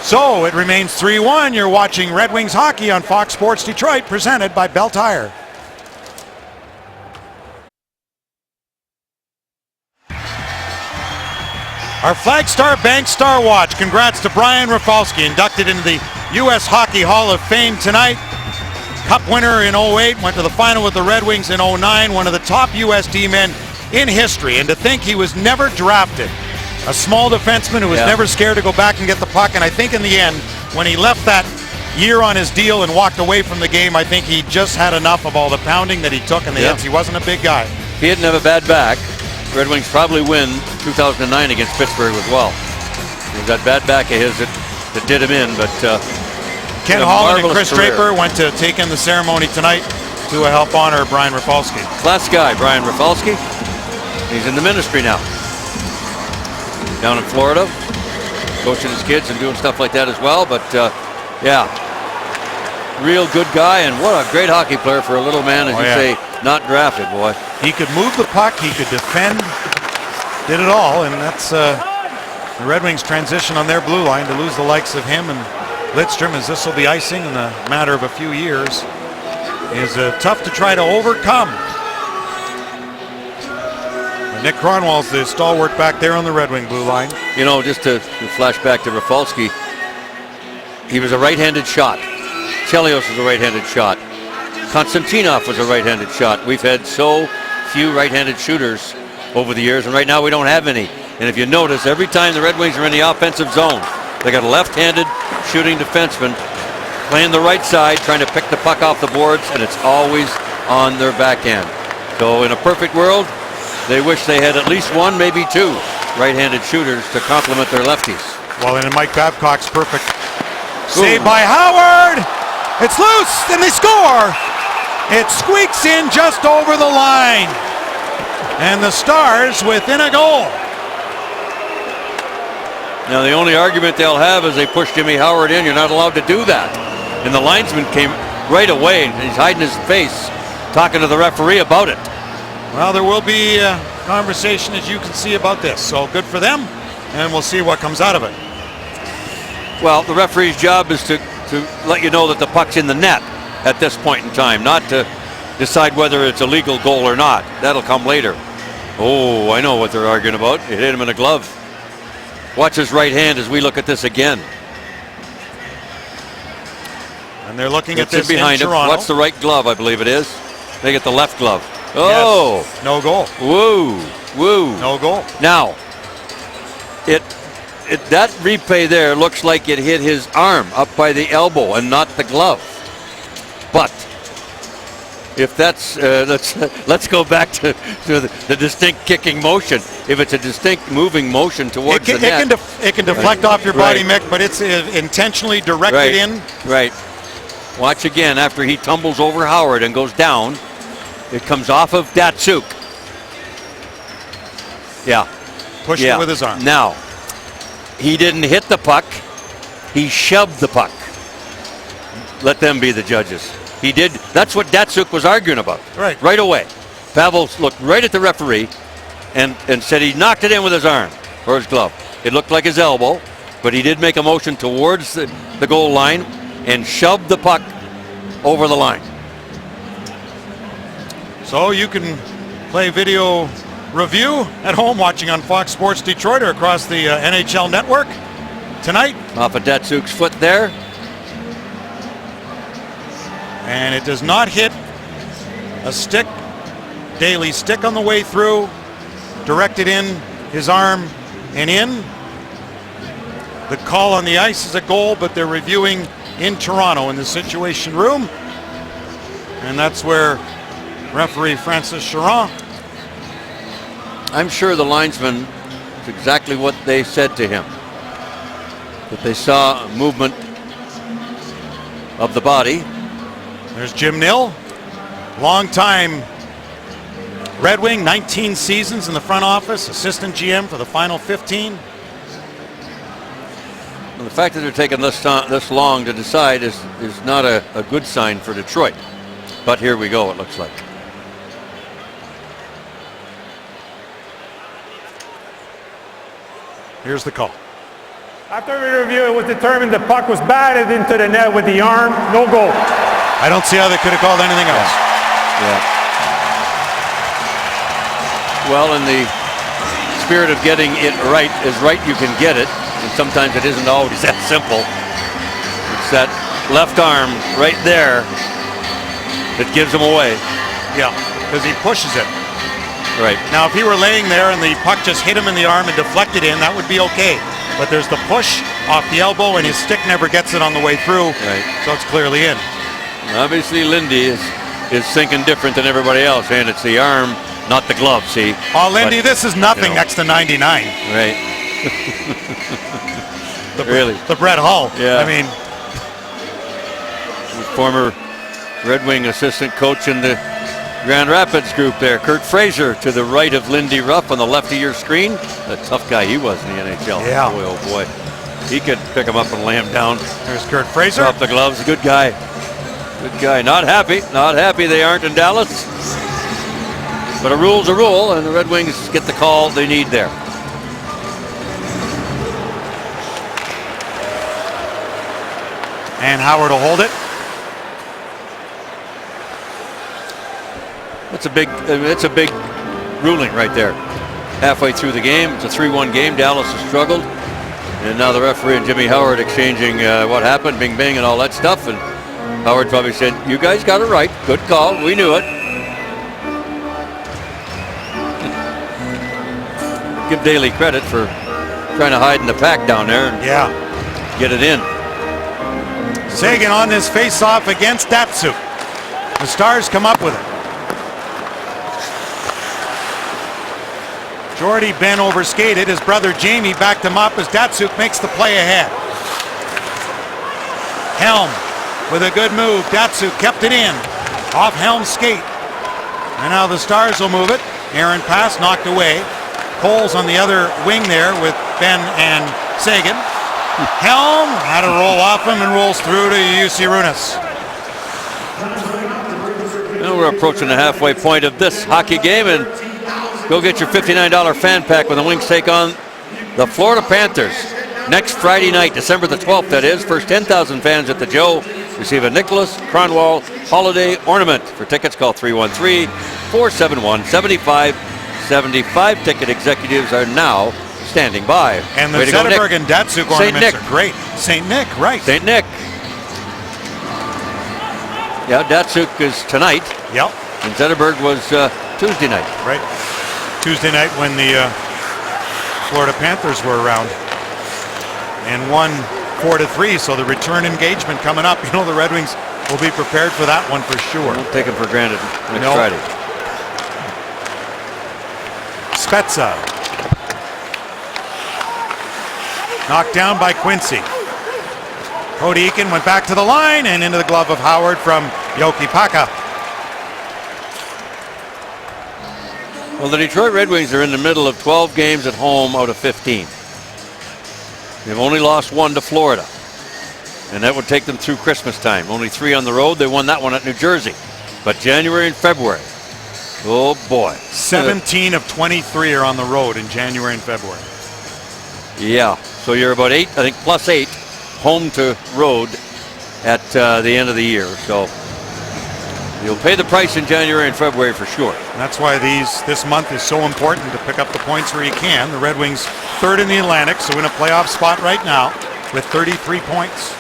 So it remains 3-1. You're watching Red Wings hockey on Fox Sports Detroit, presented by Bell Tire. Our Flagstar Bank Star Watch. Congrats to Brian Rafalski, inducted into the U.S. Hockey Hall of Fame tonight. Cup winner in 08, went to the final with the Red Wings in 09, one of the top U.S. D-men in history. And to think he was never drafted. A small defenseman who was never scared to go back and get the puck. And I think in the end, when he left that year on his deal and walked away from the game, I think he just had enough of all the pounding that he took in the hits. He wasn't a big guy. If he didn't have a bad back, Red Wings probably win 2009 against Pittsburgh as well. He was that bad back of his that did him in, but Ken Had a Holland and marvelous Chris career. Draper went to take in the ceremony tonight to help honor Brian Rafalski. Class guy, Brian Rafalski. He's in the ministry now. Down in Florida, coaching his kids and doing stuff like that as well. But yeah, real good guy, and what a great hockey player for a little man, as you say, not drafted, boy. He could move the puck, he could defend, did it all, and that's the Red Wings transition on their blue line to lose the likes of him and Lidstrom, as this will be icing in a matter of a few years, is tough to try to overcome. And Nick Cronwall's the stalwart back there on the Red Wing blue line. You know, just to flash back to Rafalski, he was a right-handed shot. Chelios was a right-handed shot. Konstantinov was a right-handed shot. We've had so few right-handed shooters over the years, and right now we don't have any. And if you notice, every time the Red Wings are in the offensive zone, they got a left-handed shooting defenseman playing the right side, trying to pick the puck off the boards, and it's always on their backhand. So in a perfect world, they wish they had at least one, maybe two right-handed shooters to complement their lefties. Well, and in Mike Babcock's perfect save by Howard. It's loose, and they score. It squeaks in just over the line. And the Stars within a goal. Now the only argument they'll have is they push Jimmy Howard in. You're not allowed to do that. And the linesman came right away, and he's hiding his face, talking to the referee about it. Well, there will be a conversation, as you can see, about this. So good for them, and we'll see what comes out of it. Well, the referee's job is to let you know that the puck's in the net at this point in time, not to decide whether it's a legal goal or not. That'll come later. Oh, I know what they're arguing about. It hit him in a glove. Watch his right hand as we look at this again. And they're looking at It's in this behind in him. Toronto. What's the right glove, I believe it is. They get the left glove. Oh! Yes. No goal. Woo! Woo! No goal. Now, that replay there looks like it hit his arm up by the elbow and not the glove. But if that's let's go back to the distinct kicking motion. If it's a distinct moving motion towards the net, it can deflect off your body, Mick, but it's intentionally directed in. Right. Watch again after he tumbles over Howard and goes down. It comes off of Datsuk. Yeah. Pushed it with his arm. Now, he didn't hit the puck. He shoved the puck. Let them be the judges. He did. That's what Datsuk was arguing about. Right away. Pavel looked right at the referee and said he knocked it in with his arm or his glove. It looked like his elbow, but he did make a motion towards the goal line and shoved the puck over the line. So you can play video review at home, watching on Fox Sports Detroit or across the NHL network tonight. Off of Datsuk's foot there. And it does not hit a stick, Daly's stick on the way through, directed in his arm and in. The call on the ice is a goal, but they're reviewing in Toronto in the Situation Room. And that's where referee Francis Charron. I'm sure the linesman, it's exactly what they said to him. That they saw movement of the body. There's Jim Nill, long-time Red Wing, 19 seasons in the front office, assistant GM for the final 15. And the fact that they're taking this long to decide is not a good sign for Detroit. But here we go, it looks like. Here's the call. After we review, it was determined the puck was batted into the net with the arm. No goal. I don't see how they could have called anything else. Yeah. Well, in the spirit of getting it right as right you can get it, and sometimes it isn't always that simple. It's that left arm right there that gives him away. Yeah, because he pushes it. Right. Now, if he were laying there and the puck just hit him in the arm and deflected in, that would be okay. But there's the push off the elbow, and his stick never gets it on the way through. Right. So it's clearly in. Obviously, Lindy is thinking different than everybody else, and it's the arm, not the glove, see? Oh, Lindy, this is nothing next to 99. Right. Really? The Brett Hull. Yeah. I mean, former Red Wing assistant coach in the Grand Rapids group there. Kurt Fraser to the right of Lindy Ruff on the left of your screen. A tough guy he was in the NHL. Yeah. Boy, oh boy. He could pick him up and lay him down. There's Kurt Fraser. Drop the gloves. Good guy. Good guy. Not happy. Not happy they aren't in Dallas. But a rule's a rule, and the Red Wings get the call they need there. And Howard will hold it. It's a big ruling right there. Halfway through the game, it's a 3-1 game. Dallas has struggled, and now the referee and Jimmy Howard exchanging what happened, bing bang, and all that stuff. And Howard probably said, "You guys got it right. Good call. We knew it." Give Daly credit for trying to hide in the pack down there and get it in. Seguin on this face-off against Datsuk. The Stars come up with it. Jordy Ben overskated. His brother Jamie backed him up as Datsuk makes the play ahead. Helm with a good move. Datsuk kept it in. Off Helm's skate. And now the Stars will move it. Aaron pass knocked away. Cole's on the other wing there with Ben and Seguin. Helm had to roll off him and rolls through to Jussi Runas. Now we're approaching the halfway point of this hockey game, and go get your $59 fan pack when the Wings take on the Florida Panthers next Friday night, December the 12th, that is. First 10,000 fans at the Joe receive a Nicholas Kronwall holiday ornament. For tickets, call 313-471-7575. Ticket executives are now standing by. And the Zetterberg and Datsuk ornaments are great. St. Nick, right. St. Nick. Yeah, Datsuk is tonight. Yep. And Zetterberg was Tuesday night. Right. Tuesday night when the Florida Panthers were around and won 4-3. So the return engagement coming up. You know, the Red Wings will be prepared for that one for sure. Don't take them for granted next Friday. Spezza. Knocked down by Quincy. Cody Eakin went back to the line and into the glove of Howard from Yoki Paka. Well, the Detroit Red Wings are in the middle of 12 games at home out of 15. They've only lost one to Florida, and that would take them through Christmas time. Only 3 on the road. They won that one at New Jersey. But January and February, oh boy. 17 of 23 are on the road in January and February. Yeah, so you're about 8, I think, plus 8 home to road at the end of the year. So you'll pay the price in January and February for sure. That's why this month is so important to pick up the points where you can. The Red Wings third in the Atlantic, so in a playoff spot right now with 33 points.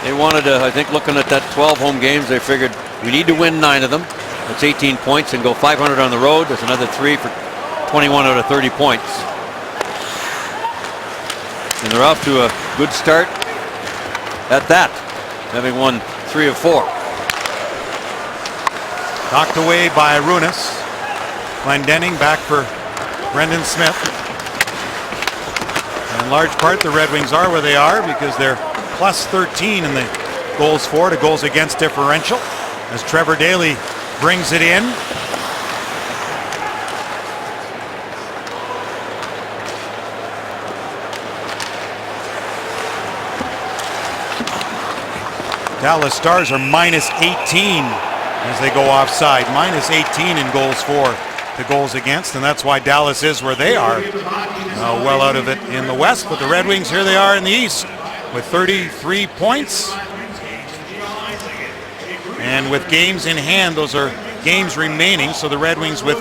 They wanted to, I think, looking at that 12 home games, they figured we need to win 9 of them. That's 18 points and go 500 on the road. That's another 3 for 21 out of 30 points. And they're off to a good start at that, having won 3 of 4. Knocked away by Runas. Glendening back for Brendan Smith. In large part, the Red Wings are where they are because they're plus 13 in the goals for to goals against differential as Trevor Daly brings it in. Dallas Stars are minus 18 as they go offside. Minus 18 in goals for to goals against, and that's why Dallas is where they are. Well out of it in the West, but the Red Wings, here they are in the East with 33 points. And with games in hand, those are games remaining, so the Red Wings with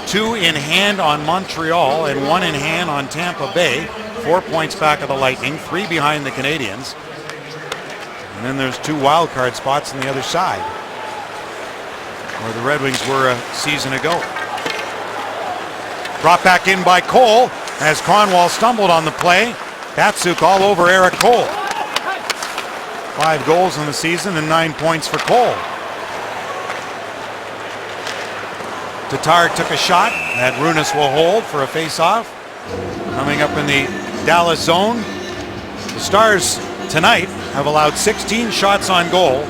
2 in hand on Montreal and 1 in hand on Tampa Bay. 4 points back of the Lightning, 3 behind the Canadiens. And then there's 2 wild card spots on the other side, where the Red Wings were a season ago. Brought back in by Cole as Kronwall stumbled on the play. Datsuk all over Eric Cole. 5 goals in the season and 9 points for Cole. Tatar took a shot that Runas will hold for a face-off. Coming up in the Dallas zone. The Stars tonight have allowed 16 shots on goal.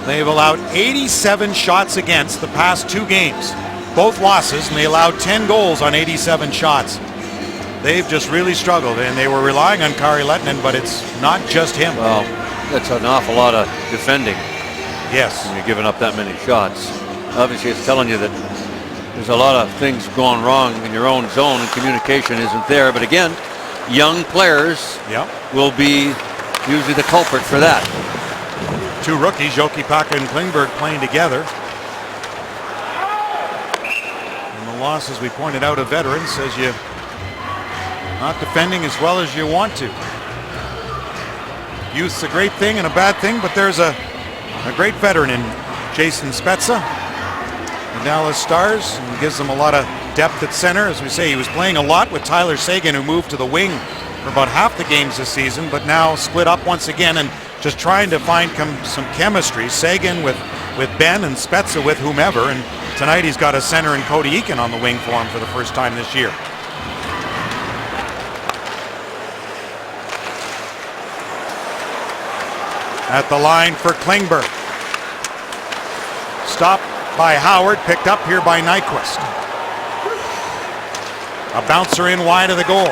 They've allowed 87 shots against the past 2 games. Both losses, and they allowed 10 goals on 87 shots. They've just really struggled, and they were relying on Kari Lehtinen, but it's not just him. Well, that's an awful lot of defending Yes. when you're giving up that many shots. Obviously, it's telling you that there's a lot of things going wrong in your own zone, and communication isn't there. But again, young players Yep. will be usually the culprit for that. 2 rookies, Jokipaka and Klingberg, playing together. And the loss, as we pointed out, a veteran, says you not defending as well as you want to. Youth's a great thing and a bad thing, but there's a great veteran in Jason Spezza, the Dallas Stars, and gives them a lot of depth at center. As we say, he was playing a lot with Tyler Seguin, who moved to the wing for about half the games this season, but now split up once again and just trying to find some chemistry. Seguin with Ben and Spezza with whomever, and tonight he's got a center in Cody Eakin on the wing for him for the first time this year. At the line for Klingberg. Stopped by Howard, picked up here by Nyquist. A bouncer in wide of the goal.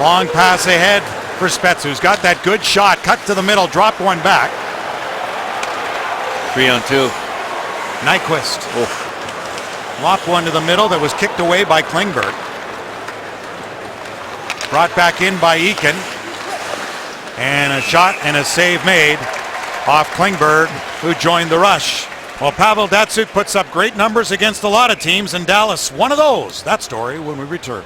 Long pass ahead for Spezza, who's got that good shot. Cut to the middle, dropped one back. 3-on-2. Nyquist. Oh. Lopped one to the middle that was kicked away by Klingberg. Brought back in by Eakin. And a shot and a save made off Klingberg, who joined the rush. Well, Pavel Datsyuk puts up great numbers against a lot of teams, and Dallas one of those. That story when we return.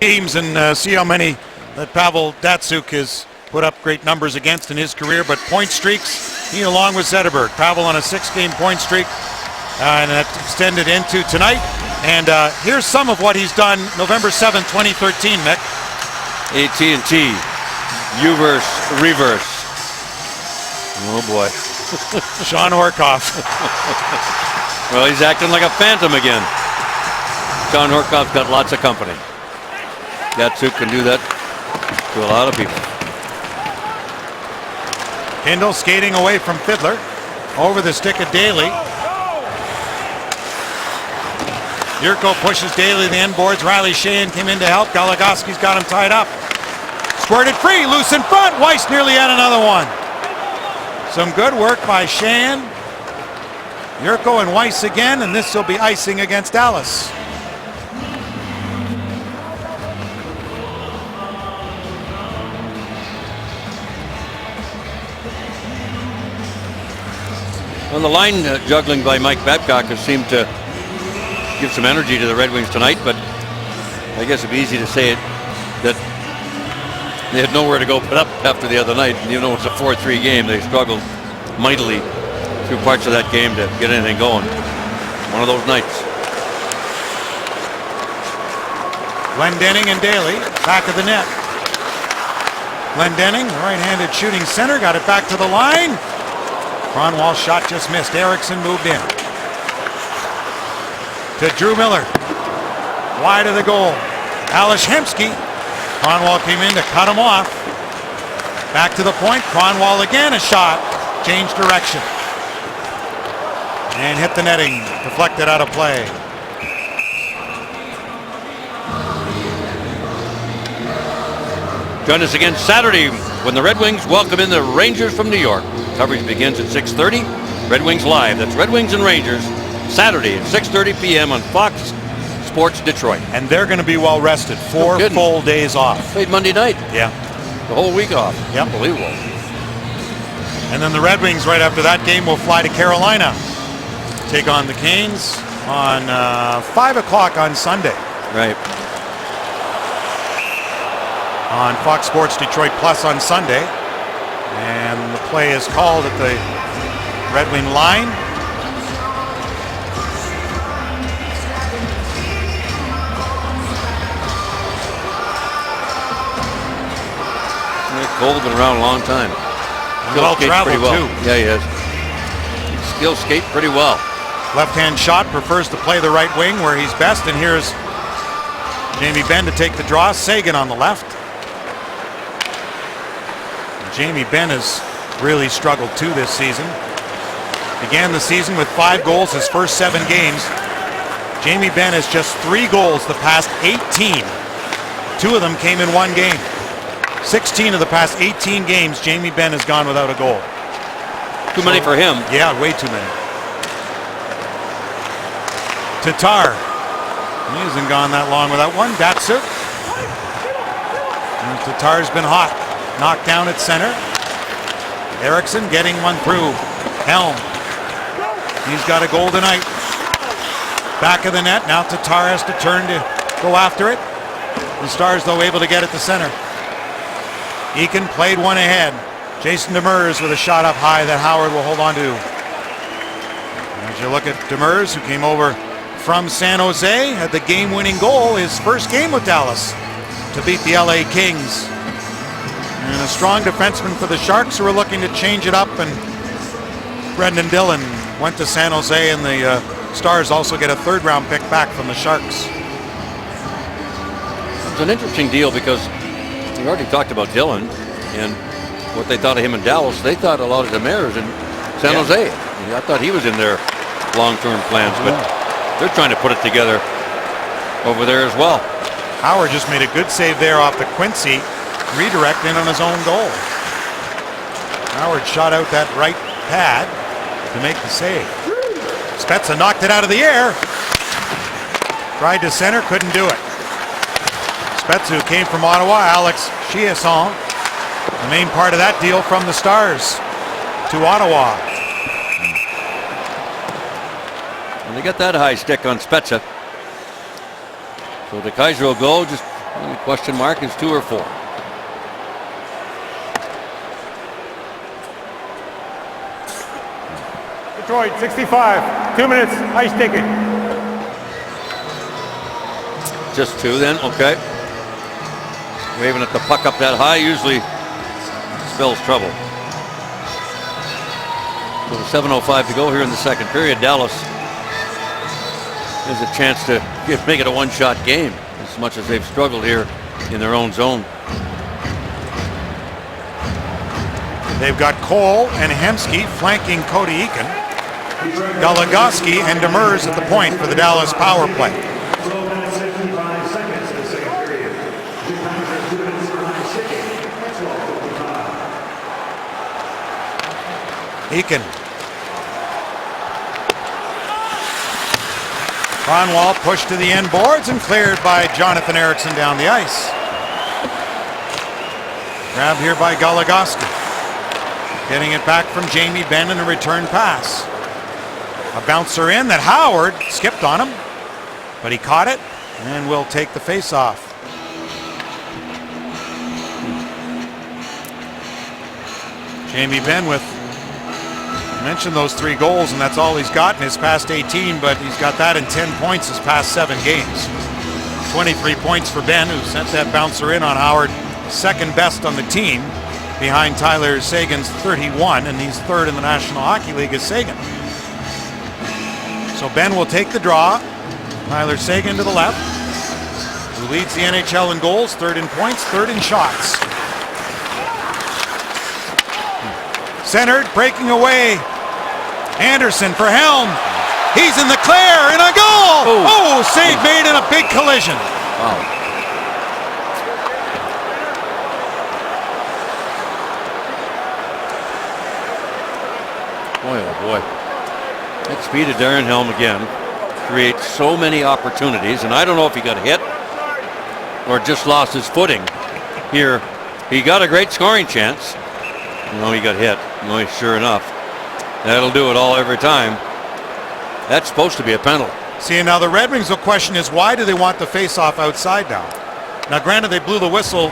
Teams, and see how many that Pavel Datsyuk has put up great numbers against in his career, but point streaks, he along with Zetterberg. Pavel on a 6-game point streak, and that extended into tonight. And here's some of what he's done November 7th, 2013, Mick. AT&T, Uverse, reverse. Oh boy. Sean Horkoff. Well, he's acting like a phantom again. Sean Horkoff's got lots of company. Datsyuk can do that to a lot of people. Kindle skating away from Fiddler. Over the stick of Daly. Yurko pushes Daly to the end boards. Riley Sheahan came in to help. Goligoski's got him tied up. Squirted free, loose in front. Weiss nearly had another one. Some good work by Sheahan. Yurko and Weiss again, and this will be icing against Dallas. Well, the line juggling by Mike Babcock has seemed to give some energy to the Red Wings tonight, but I guess it'd be easy to say it that they had nowhere to go but up after the other night. And even though it's a 4-3 game, they struggled mightily through parts of that game to get anything going. One of those nights. Glendening and Daly back of the net. Glendening, the right-handed shooting center, got it back to the line. Kronwall's shot just missed. Eriksson moved in. To Drew Miller. Wide of the goal. Ales Hemsky. Kronwall came in to cut him off. Back to the point. Kronwall again, a shot. Changed direction. And hit the netting. Deflected out of play. Join us again Saturday when the Red Wings welcome in the Rangers from New York. Coverage begins at 6:30. Red Wings Live. That's Red Wings and Rangers. Saturday at 6:30 p.m. on Fox Sports Detroit. And they're going to be well rested. 4 full days off. Played Monday night. Yeah. The whole week off. Yep. Unbelievable. And then the Red Wings, right after that game, will fly to Carolina. Take on the Canes on 5 o'clock on Sunday. Right. On Fox Sports Detroit Plus on Sunday. And the play is called at the Red Wing line. Cole's been around a long time. Well traveled too. Yeah, he is. Still skate pretty well. Left-hand shot, prefers to play the right wing where he's best. And here's Jamie Benn to take the draw. Seguin on the left. Jamie Benn has really struggled too this season. Began the season with 5 goals his first 7 games. Jamie Benn has just 3 goals the past 18. 2 of them came in 1 game. 16 of the past 18 games, Jamie Benn has gone without a goal. Too many for him. Yeah, way too many. Tatar. He hasn't gone that long without one. Datsuk. And Tatar's been hot. Knocked down at center. Eriksson getting one through. Helm. He's got a goal tonight. Back of the net. Now Tatar has to turn to go after it. The Stars, though, able to get it to center. Eakin played one ahead. Jason Demers with a shot up high that Howard will hold on to. As you look at Demers, who came over from San Jose, had the game-winning goal, his first game with Dallas, to beat the LA Kings. And a strong defenseman for the Sharks, who are looking to change it up. And Brendan Dillon went to San Jose, and the Stars also get a 3rd-round pick back from the Sharks. It's an interesting deal because we already talked about Dillon and what they thought of him in Dallas. They thought a lot of Demers in San Jose. I thought he was in their long-term plans, but they're trying to put it together over there as well. Howard just made a good save there off the Quincy redirect in on his own goal. Howard shot out that right pad to make the save. Spezza knocked it out of the air. Tried to center, couldn't do it. Spezza, who came from Ottawa, Alex Chiasson, the main part of that deal from the Stars to Ottawa. And they got that high stick on Spezza. So the Kaiser will go, just the question mark is 2 or 4. Detroit, 65. 2 minutes, ice ticket. Just 2 then, okay. Waving at the puck up that high usually spells trouble. So 7:05 to go here in the second period. Dallas has a chance to make it a one-shot game, as much as they've struggled here in their own zone. They've got Cole and Hemsky flanking Cody Eakin. Goligoski and Demers at the point for the Dallas power play. Eakin. Kronwall pushed to the end boards and cleared by Jonathan Eriksson down the ice. Grabbed here by Goligoski. Getting it back from Jamie Benn in a return pass. A bouncer in that Howard skipped on him, but he caught it and will take the face-off. Jamie Benn with, I mentioned those 3 goals, and that's all he's got in his past 18, but he's got that in 10 points his past 7 games. 23 points for Benn, who sent that bouncer in on Howard, 2nd best on the team, behind Tyler Seguin's 31, and he's 3rd in the National Hockey League as Seguin. So Benn will take the draw. Tyler Seguin to the left, who leads the NHL in goals, 3rd in points, 3rd in shots. Centered, breaking away. Anderson for Helm. He's in the clear, and a goal! Oh, save made in a big collision. Wow. Boy, oh boy. That speed of Darren Helm again creates so many opportunities, and I don't know if he got hit or just lost his footing here. He got a great scoring chance. No, he got hit. No, sure enough. That'll do it all every time. That's supposed to be a penalty. See, now the Red Wings, the question is, why do they want the face-off outside now? Now, granted, they blew the whistle.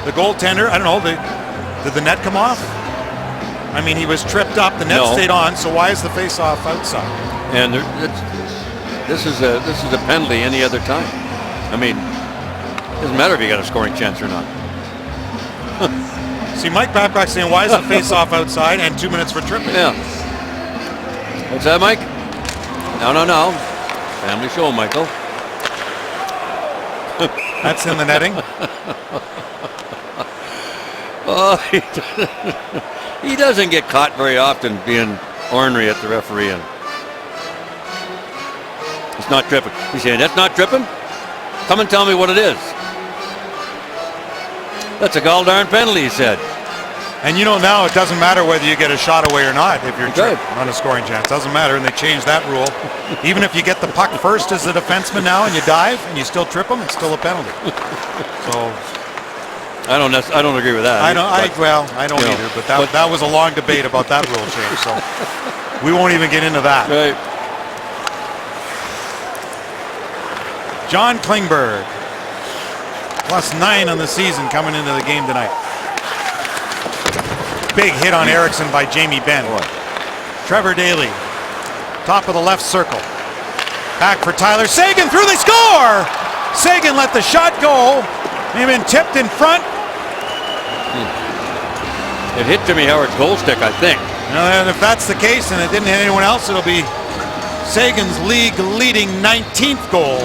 The goaltender, I don't know, did the net come off? I mean, he was tripped up. The net stayed on, so why is the face-off outside? And this is a penalty any other time. I mean, it doesn't matter if you got a scoring chance or not. See, Mike Babcock saying, why is the face-off outside and 2 minutes for tripping? Yeah. What's that, Mike? No. Family show, Michael. That's in the netting. Oh, he doesn't get caught very often being ornery at the referee. And it's not tripping. He's saying, that's not tripping? Come and tell me what it is. That's a gall darn penalty, he said. And you know now it doesn't matter whether you get a shot away or not if you're Good. tripped on a scoring chance. Doesn't matter, and they changed that rule. Even if you get the puck first as a defenseman now and you dive and you still trip them, it's still a penalty. So I don't agree with that. I don't either. But that was a long debate about that rule change. So we won't even get into that. Right. John Klingberg, +9 on the season coming into the game tonight. Big hit on Eriksson by Jamie Benn. Trevor Daley, top of the left circle. Back for Tyler Seguin, through the score! Seguin let the shot go. May have been tipped in front. It hit Jimmy Howard's goal stick, I think. And if that's the case and it didn't hit anyone else, it'll be Seguin's league-leading 19th goal.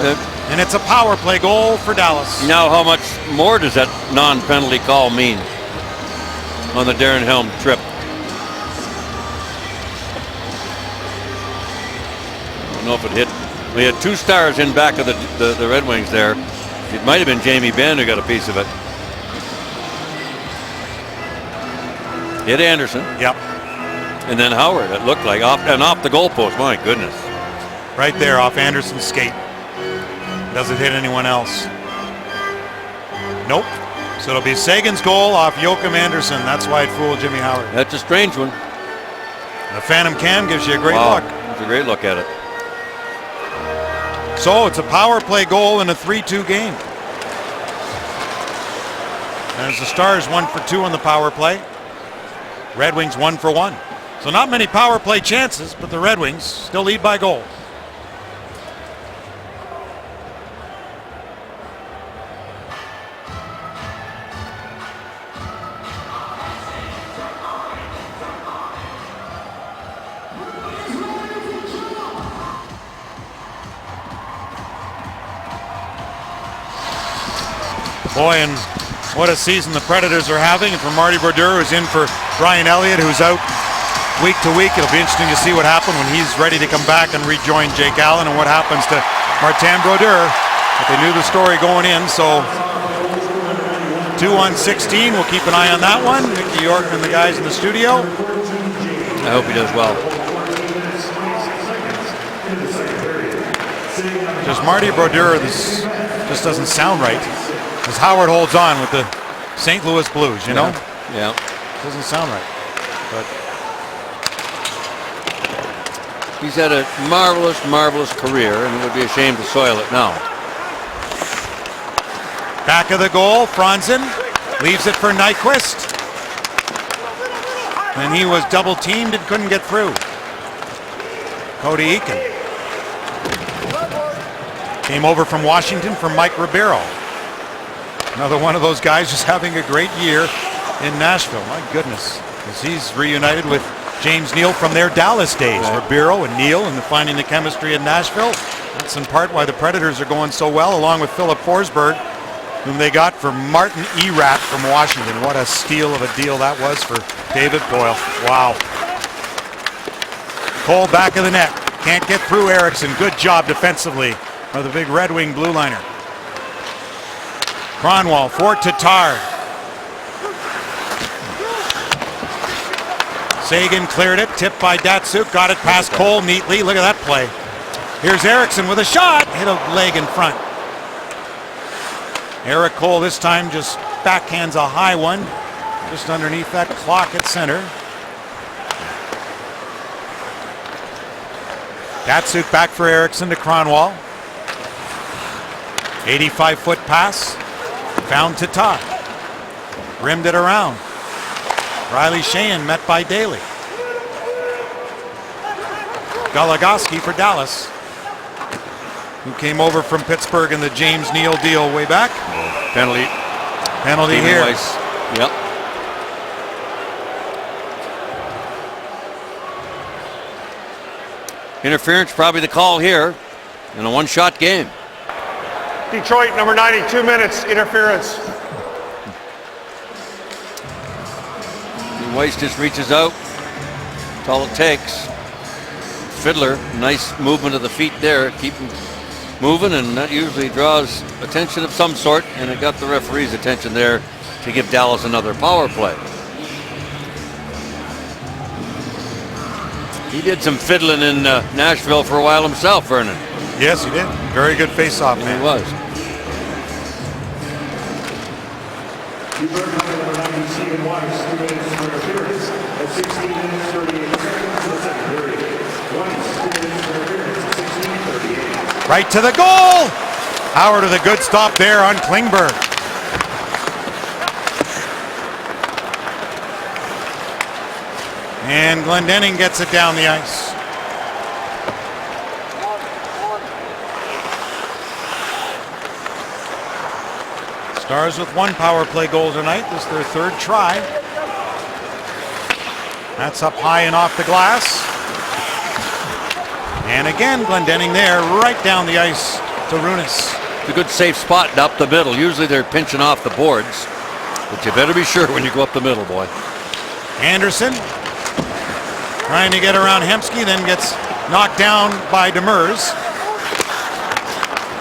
And it's a power play goal for Dallas. Now, how much more does that non-penalty call mean on the Darren Helm trip? I don't know if it hit. We had 2 stars in back of the Red Wings there. It might have been Jamie Benn who got a piece of it. Hit Anderson. Yep. And then Howard, it looked like, off the goalpost. My goodness. Right there off Anderson's skate. Does it hit anyone else? Nope. So it'll be Seguin's goal off Joachim Anderson. That's why it fooled Jimmy Howard. That's a strange one. The Phantom Cam gives you a great Wow. look. It's a great look at it. So it's a power play goal in a 3-2 game. As the Stars 1 for 2 on the power play. Red Wings 1 for 1. So not many power play chances, but the Red Wings still lead by goal. Boy, and what a season the Predators are having. And for Marty Brodeur, who's in for Brian Elliott, who's out week to week. It'll be interesting to see what happens when he's ready to come back and rejoin Jake Allen, and what happens to Martin Brodeur. But they knew the story going in, so 2 on 16. We'll keep an eye on that one. Mickey York and the guys in the studio. I hope he does well. Just Marty Brodeur, this just doesn't sound right. As Howard holds on with the St. Louis Blues, you know? Yeah. Doesn't sound right. But he's had a marvelous, marvelous career, and it would be a shame to soil it now. back of the goal, Franzen leaves it for Nyquist. And he was double teamed and couldn't get through. Cody Eakin came over from Washington for Mike Ribeiro. Another one of those guys just having a great year in Nashville. My goodness, as he's reunited with James Neal from their Dallas days. Right. Ribeiro and Neal, and finding the chemistry in Nashville. That's in part why the Predators are going so well, along with Philip Forsberg, whom they got for Martin Erat from Washington. What a steal of a deal that was for David Boyle. Wow. Cole back of the net. Can't get through Eriksson. Good job defensively by the big Red Wing blue liner. Kronwall for Tatar. Seguin cleared it, tipped by Datsuk, got it past Cole neatly. Look at that play. Here's Eriksson with a shot, hit a leg in front. Eric Cole this time just backhands a high one, just underneath that clock at center. Datsuk back for Eriksson to Kronwall. 85-foot pass, found Tatar. Rimmed it around. Riley Sheahan met by Daly. Goligoski for Dallas, who came over from Pittsburgh in the James Neal deal way back. Penalty here. Weiss. Yep. Interference probably the call here in a one-shot game. Detroit, number 90, 2 minutes, interference. Weiss just reaches out. That's all it takes. Fiddler, nice movement of the feet there. Keep him moving, and that usually draws attention of some sort, and it got the referee's attention there to give Dallas another power play. He did some fiddling in Nashville for a while himself, Vernon. Yes, he did. Very good face-off, man. He was. Right to the goal. Howard with a good stop there on Klingberg. And Glendening gets it down the ice. Stars with 1 power play goal tonight. This is their 3rd try. That's up high and off the glass. And again, Glendening there, right down the ice to Runas. It's a good safe spot up the middle. Usually they're pinching off the boards, but you better be sure when you go up the middle, boy. Anderson trying to get around Hemsky, then gets knocked down by Demers.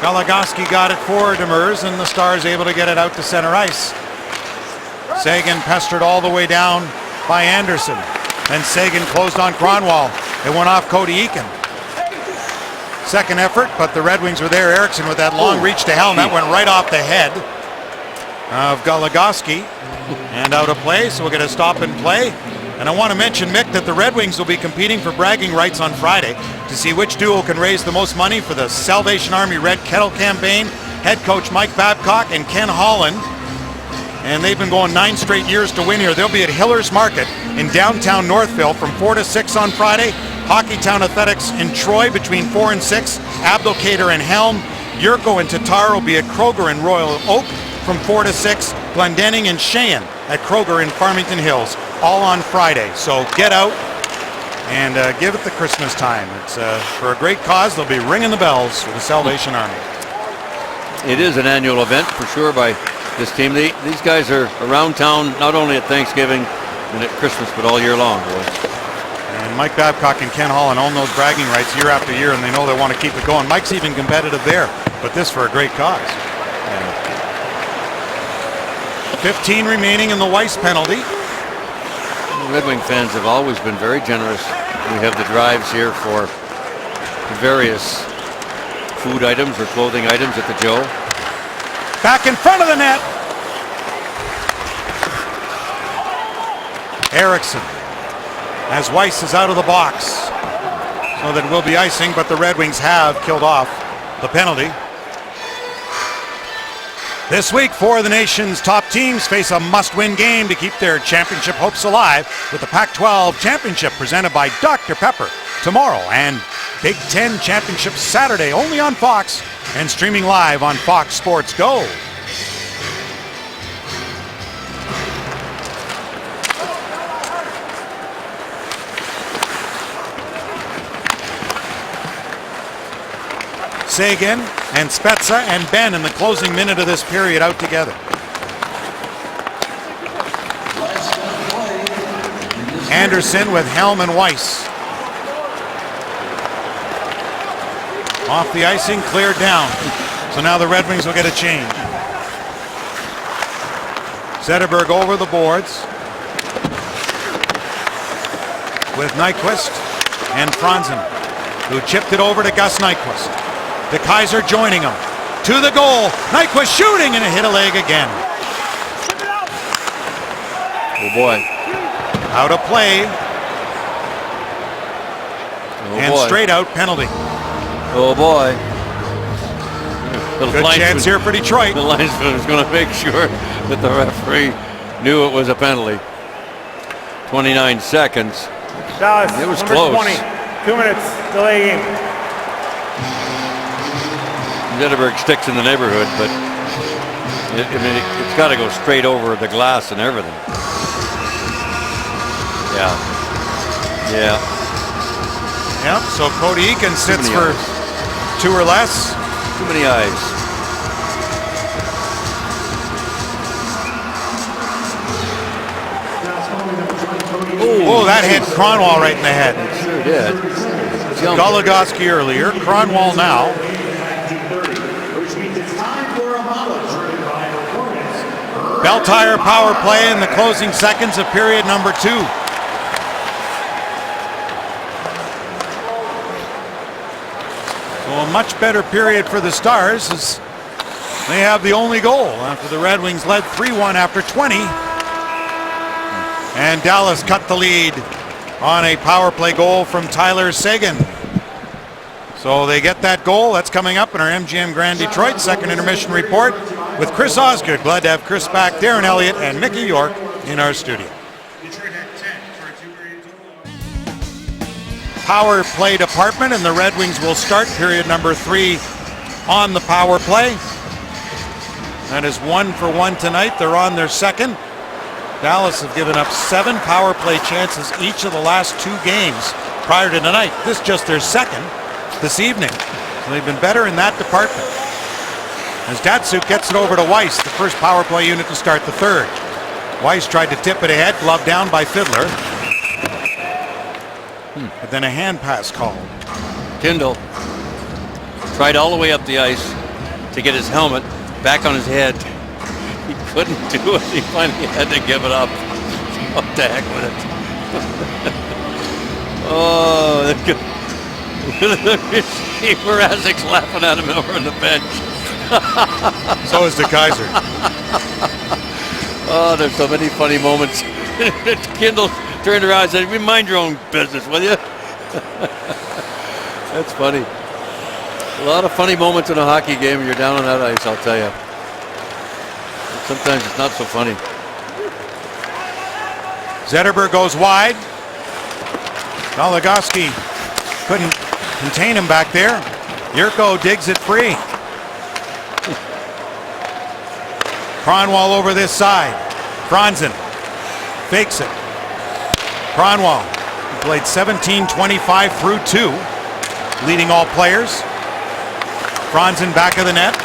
Goligoski got it for Demers, and the Stars able to get it out to center ice. Sagan pestered all the way down by Anderson. Then Sagan closed on Kronwall. It went off Cody Eakin. Second effort, but the Red Wings were there. Eriksson with that long reach to Helm. That went right off the head of Goligoski and out of play, so we'll get a stop and play. And I want to mention, Mick, that the Red Wings will be competing for bragging rights on Friday to see which duo can raise the most money for the Salvation Army Red Kettle campaign. Head coach Mike Babcock and Ken Holland. And they've been going 9 straight years to win here. They'll be at Hiller's Market in downtown Northville from 4 to 6 on Friday. Hockeytown Athletics in Troy between 4 and 6. Abdelkader and Helm. Yurko and Tatar will be at Kroger and Royal Oak from 4 to 6. Glendening and Cheyenne at Kroger in Farmington Hills, all on Friday. So get out and give it the Christmas time. It's for a great cause. They'll be ringing the bells for the Salvation Army. It is an annual event for sure by this team. These guys are around town not only at Thanksgiving and at Christmas, but all year long, boys. And Mike Babcock and Ken Holland own those bragging rights year after year, and they know they want to keep it going. Mike's even competitive there, but this for a great cause. 15 remaining in the Weiss penalty. The Red Wing fans have always been very generous. We have the drives here for various food items or clothing items at the Joe. Back in front of the net. Eriksson, as Weiss is out of the box. So that will be icing, but the Red Wings have killed off the penalty. This week, 4 of the nation's top teams face a must-win game to keep their championship hopes alive with the Pac-12 Championship presented by Dr. Pepper tomorrow and Big Ten Championship Saturday only on Fox and streaming live on Fox Sports Go. Sagan and Spezza and Ben in the closing minute of this period out together. Anderson with Helm and Weiss. Off the icing, cleared down. So now the Red Wings will get a change. Zetterberg over the boards with Nyquist and Franzen, who chipped it over to Gus Nyquist. De Kaiser joining him. To the goal. Nyquist shooting, and it hit a leg again. Oh boy. Out of play. Oh and boy. Straight out penalty. Oh boy. Good chance here for Detroit. The linesman is going to make sure that the referee knew it was a penalty. 29 seconds. Dallas, It was number close. 20, 2 minutes, delay game. Zetterberg sticks in the neighborhood, but it's got to go straight over the glass and everything. Yeah. Yep, so Cody Eakin sits for eyes. 2 or less. Too many eyes. Oh, that hit Kronwall right in the head. Sure did. Jumped. Goligoski earlier, Kronwall now. Bell Tire power play in the closing seconds of period number 2. So a much better period for the Stars as they have the only goal after the Red Wings led 3-1 after 20. And Dallas cut the lead on a power play goal from Tyler Seguin. So they get that goal. That's coming up in our MGM Grand Detroit second intermission report with Chris Osgood. Glad to have Chris back, Darren Elliott, and Mickey York in our studio. Power play department, and the Red Wings will start period number 3 on the power play. That is 1 for 1 tonight. They're on their second. Dallas have given up 7 power play chances each of the last 2 games prior to tonight. This is just their second this evening. So they've been better in that department. As Datsuk gets it over to Weiss, the first power play unit to start the third. Weiss tried to tip it ahead, glove down by Fiddler. But then a hand pass called. Tyndall tried all the way up the ice to get his helmet back on his head. He couldn't do it. He finally had to give it up. What the heck with it? Oh, Mrazek's laughing at him over on the bench. So is the Kaiser. Oh, there's so many funny moments. Kindle turned around and said, mind your own business, will you? That's funny. A lot of funny moments in a hockey game when you're down on that ice, I'll tell you. Sometimes it's not so funny. Zetterberg goes wide. Goligoski couldn't contain him back there. Yurko digs it free. Kronwall over this side. Franzen fakes it. Kronwall played 17-25 through 2, leading all players. Franzen back of the net.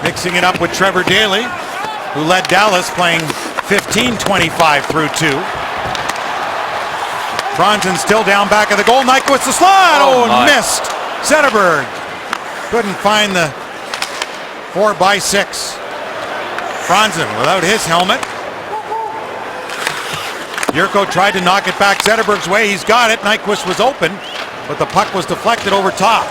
Mixing it up with Trevor Daley, who led Dallas playing 15-25 through 2. Franzen still down back of the goal. Nyquist the slot. Oh, missed. Zetterberg couldn't find the 4x6. Franzen without his helmet. Yurko tried to knock it back Zetterberg's way. He's got it. Nyquist was open, but the puck was deflected over top.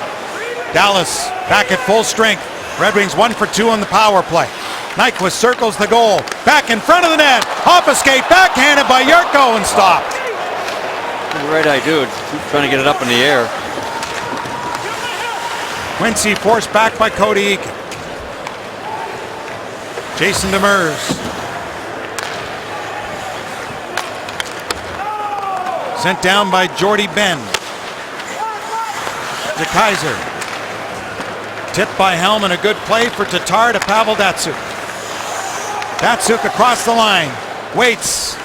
Dallas back at full strength. Red Wings 1 for 2 on the power play. Nyquist circles the goal. Back in front of the net. Hop escape. Backhanded by Yurko and stopped. Right, I do. Trying to get it up in the air. Quincy forced back by Cody Eakin. Jason Demers. Sent down by Jordy Ben. De Kaiser. Tipped by Helm and a good play for Tatar to Pavel Datsuk. Datsuk across the line. Waits.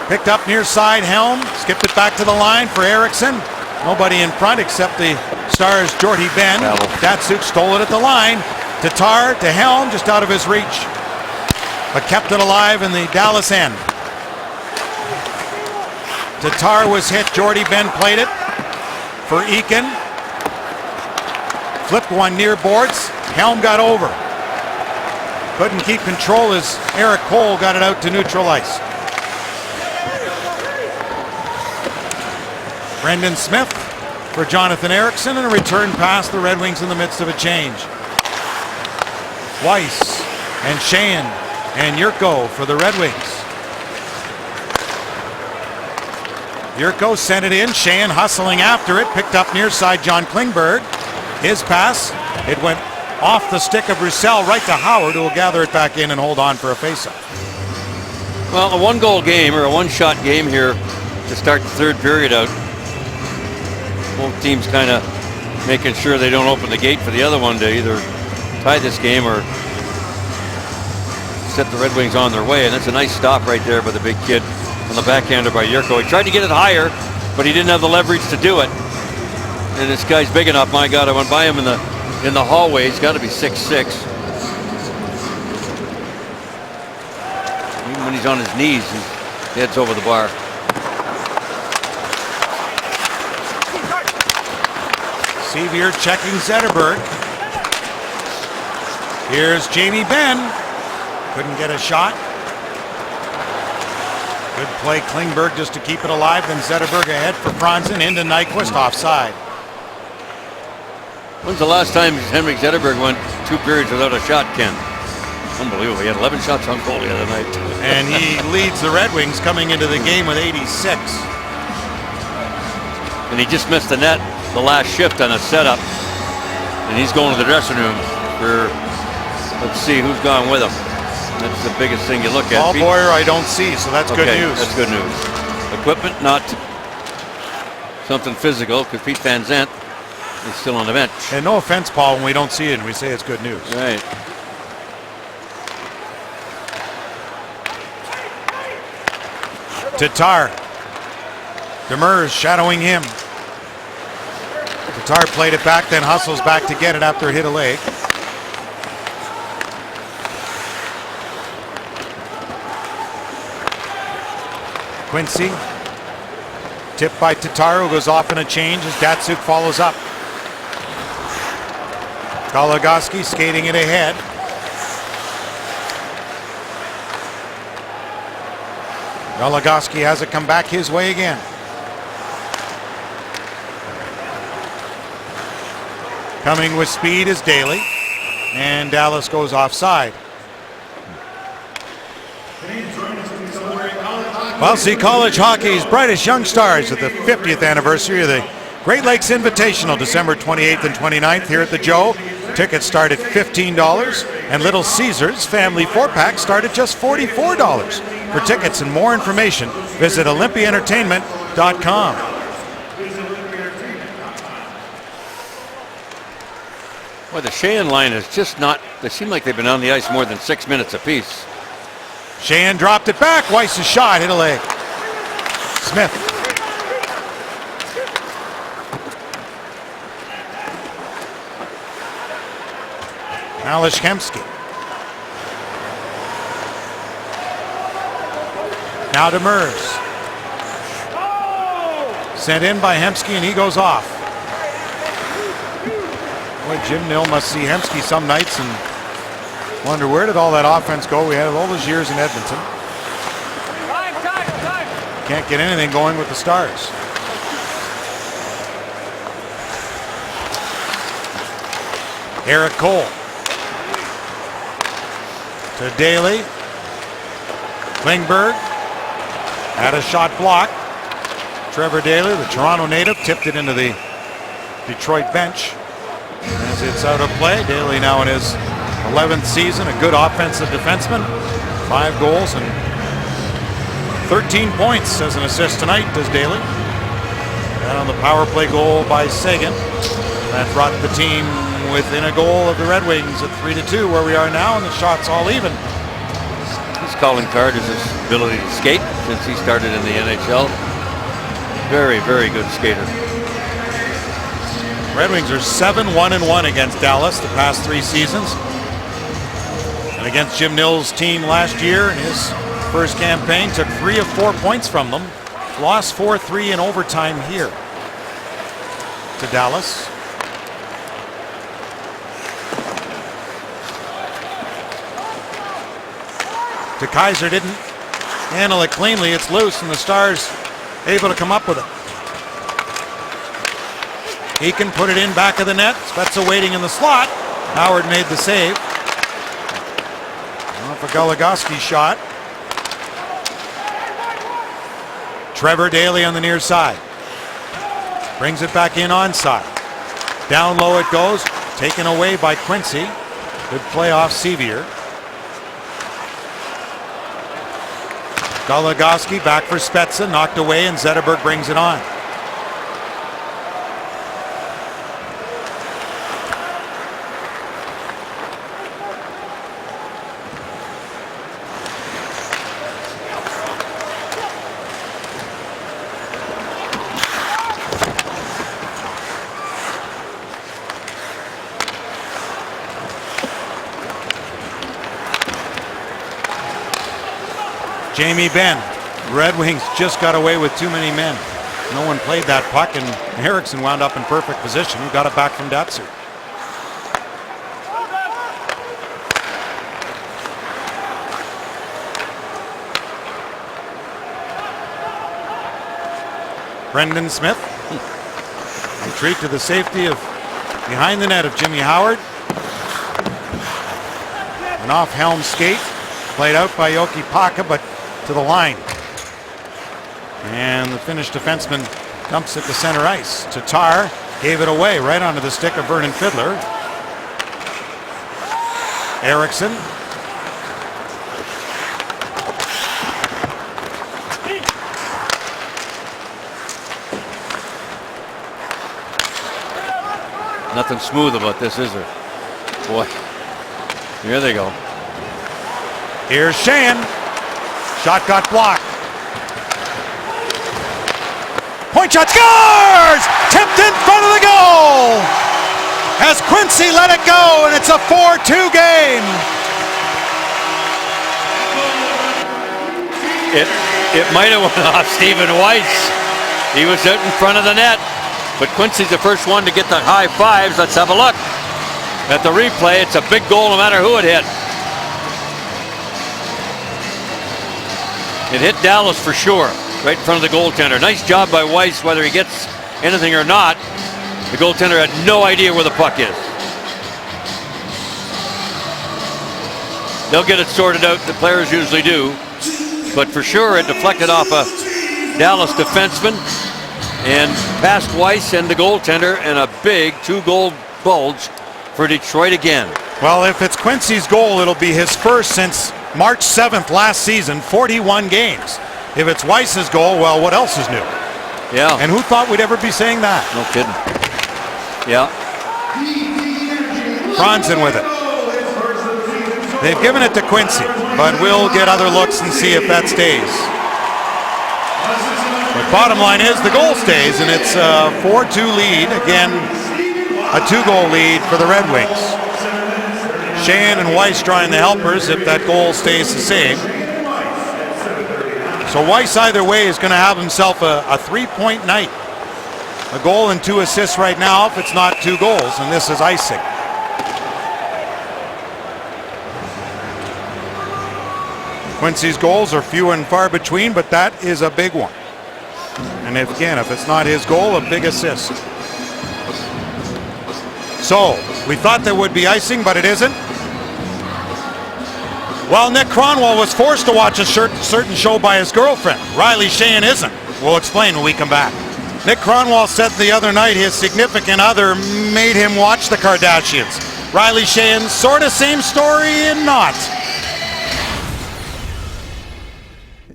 Picked up near side Helm. Skipped it back to the line for Eriksson. Nobody in front except the Stars' Jordy Ben. Datsuk stole it at the line. Tatar to Helm, just out of his reach. But kept it alive in the Dallas end. Tatar was hit. Jordy Ben played it for Eakin. Flipped one near boards. Helm got over. Couldn't keep control as Eric Cole got it out to neutral ice. Brendan Smith for Jonathan Eriksson, and a return pass the Red Wings in the midst of a change. Weiss and Sheahan and Yurko for the Red Wings. Yurko sent it in. Sheahan hustling after it. Picked up near side John Klingberg. His pass. It went off the stick of Roussel right to Howard, who will gather it back in and hold on for a faceoff. Well, a one-goal game or a one-shot game here to start the third period out. Both teams kind of making sure they don't open the gate for the other one to either tie this game or set the Red Wings on their way. And that's a nice stop right there by the big kid on the backhander by Yurko. He tried to get it higher, but he didn't have the leverage to do it. And this guy's big enough. My God, I went by him in the hallway. He's got to be 6'6". he's on his knees, his head's over the bar. Sevier checking Zetterberg. Here's Jamie Benn. Couldn't get a shot. Good play, Klingberg, just to keep it alive. Then Zetterberg ahead for Franzen into Nyquist offside. When's the last time Henrik Zetterberg went 2 periods without a shot, Ken? Unbelievable. He had 11 shots on goal the other night. And he leads the Red Wings coming into the game with 86. And he just missed the net the last shift on a setup. And he's going to the dressing room for, let's see who's gone with him. That's the biggest thing you look at. Paul Boyer I don't see, so that's good news. That's good news. Equipment, not something physical, because Pete Van Zandt is still on the bench. And no offense, Paul, when we don't see it and we say it's good news. Right. Tatar. Demers shadowing him. Tatar played it back, then hustles back to get it after it hit a leg. Quincy. Tipped by Tatar, who goes off in a change as Datsuk follows up. Goligoski skating it ahead. Goligoski has it come back his way again. Coming with speed is Daly, and Dallas goes offside. Well, see college hockey's brightest young stars at the 50th anniversary of the Great Lakes Invitational, December 28th and 29th here at the Joe. Tickets start at $15, and Little Caesars family 4-pack start at just $44. For tickets and more information, visit olympiaentertainment.com. Well, the Sheahan line is just not, they seem like they've been on the ice more than 6 minutes apiece. Sheahan dropped it back. Weiss's shot hit a leg. Smith. Alex Hemsky. Now Demers. Sent in by Hemsky, and he goes off. Boy, Jim Nill must see Hemsky some nights and wonder where did all that offense go. We had all those years in Edmonton. Can't get anything going with the Stars. Eric Cole. To Daly. Klingberg. Had a shot blocked. Trevor Daly, the Toronto native, tipped it into the Detroit bench. As it's out of play, Daly now in his 11th season, a good offensive defenseman. 5 goals and 13 points as an assist tonight, does Daly. And on the power play goal by Seguin. That brought the team within a goal of the Red Wings at 3-2 where we are now, and the shot's all even. His calling card is his ability to skate since he started in the NHL. Very, very good skater. Red Wings are 7-1-1 against Dallas the past 3 seasons. And against Jim Nill's team last year in his first campaign, took 3 of 4 points from them. Lost 4-3 in overtime here to Dallas. To Kaiser, didn't handle it cleanly. It's loose, and the Stars able to come up with it. He can put it in back of the net. Spezza waiting in the slot. Howard made the save. Off a Goligoski shot. Trevor Daly on the near side. Brings it back in onside. Down low it goes. Taken away by Quincy. Good play off Sevier. Goligoski back for Spezza. Knocked away, and Zetterberg brings it on. Jamie Benn. Red Wings just got away with too many men. No one played that puck, and Eriksson wound up in perfect position. He got it back from Datsuk. Brendan Smith. Retreat to the safety of behind the net of Jimmy Howard. An off helm skate played out by Yoki Paka, but to the line. And the Finnish defenseman dumps it to center ice. Tatar gave it away right onto the stick of Vernon Fiddler. Eriksson. Nothing smooth about this, is there? Boy. Here they go. Here's Sheahan. Shot got blocked. Point shot scores! Tipped in front of the goal! As Quincy let it go, and it's a 4-2 game. It might have went off Stephen Weiss. He was out in front of the net. But Quincy's the first one to get the high fives. Let's have a look at the replay. It's a big goal no matter who it hit. It hit Dallas for sure, right in front of the goaltender. Nice job by Weiss, whether he gets anything or not. The goaltender had no idea where the puck is. They'll get it sorted out, the players usually do. But for sure, it deflected off a Dallas defenseman and past Weiss and the goaltender, and a big 2-goal bulge for Detroit again. Well, if it's Quincy's goal, it'll be his first since March 7th last season, 41 games. If it's Weiss's goal, well, what else is new? Yeah. And who thought we'd ever be saying that? No kidding. Yeah. Franzen with it. They've given it to Quincy, but we'll get other looks and see if that stays. But bottom line is the goal stays, and it's a 4-2 lead. Again, a 2-goal lead for the Red Wings. Sheahan and Weiss drawing the helpers if that goal stays the same. So Weiss either way is going to have himself a 3-point night. A goal and 2 assists right now if it's not 2 goals, and this is icing. Quincy's goals are few and far between, but that is a big one. And if it's not his goal, a big assist. So, we thought there would be icing, but it isn't. Well, Nick Kronwall was forced to watch a certain show by his girlfriend. Riley Sheahan isn't. We'll explain when we come back. Nick Kronwall said the other night his significant other made him watch the Kardashians. Riley Sheahan, sort of same story and not.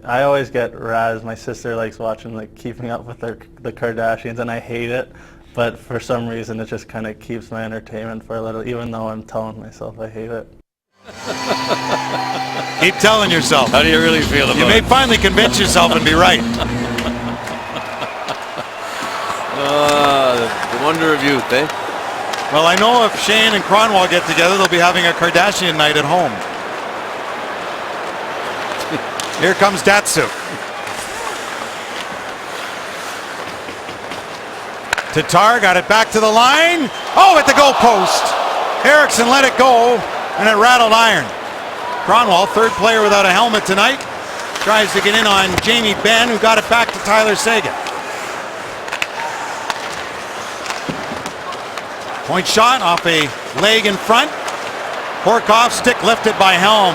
I always get razzed. My sister likes watching, like, Keeping Up with the Kardashians, and I hate it. But for some reason, it just kind of keeps my entertainment for a little, even though I'm telling myself I hate it. Keep telling yourself. How do you really feel about it? You may finally convince yourself and be right. The wonder of youth, eh? Well, I know if Sheahan and Kronwall get together, they'll be having a Kardashian night at home. Here comes Datsuk. Tatar got it back to the line. Oh, at the goal post. Eriksson let it go, and it rattled iron. Kronwall, third player without a helmet tonight, tries to get in on Jamie Benn, who got it back to Tyler Seguin. Point shot off a leg in front. Horkoff, stick lifted by Helm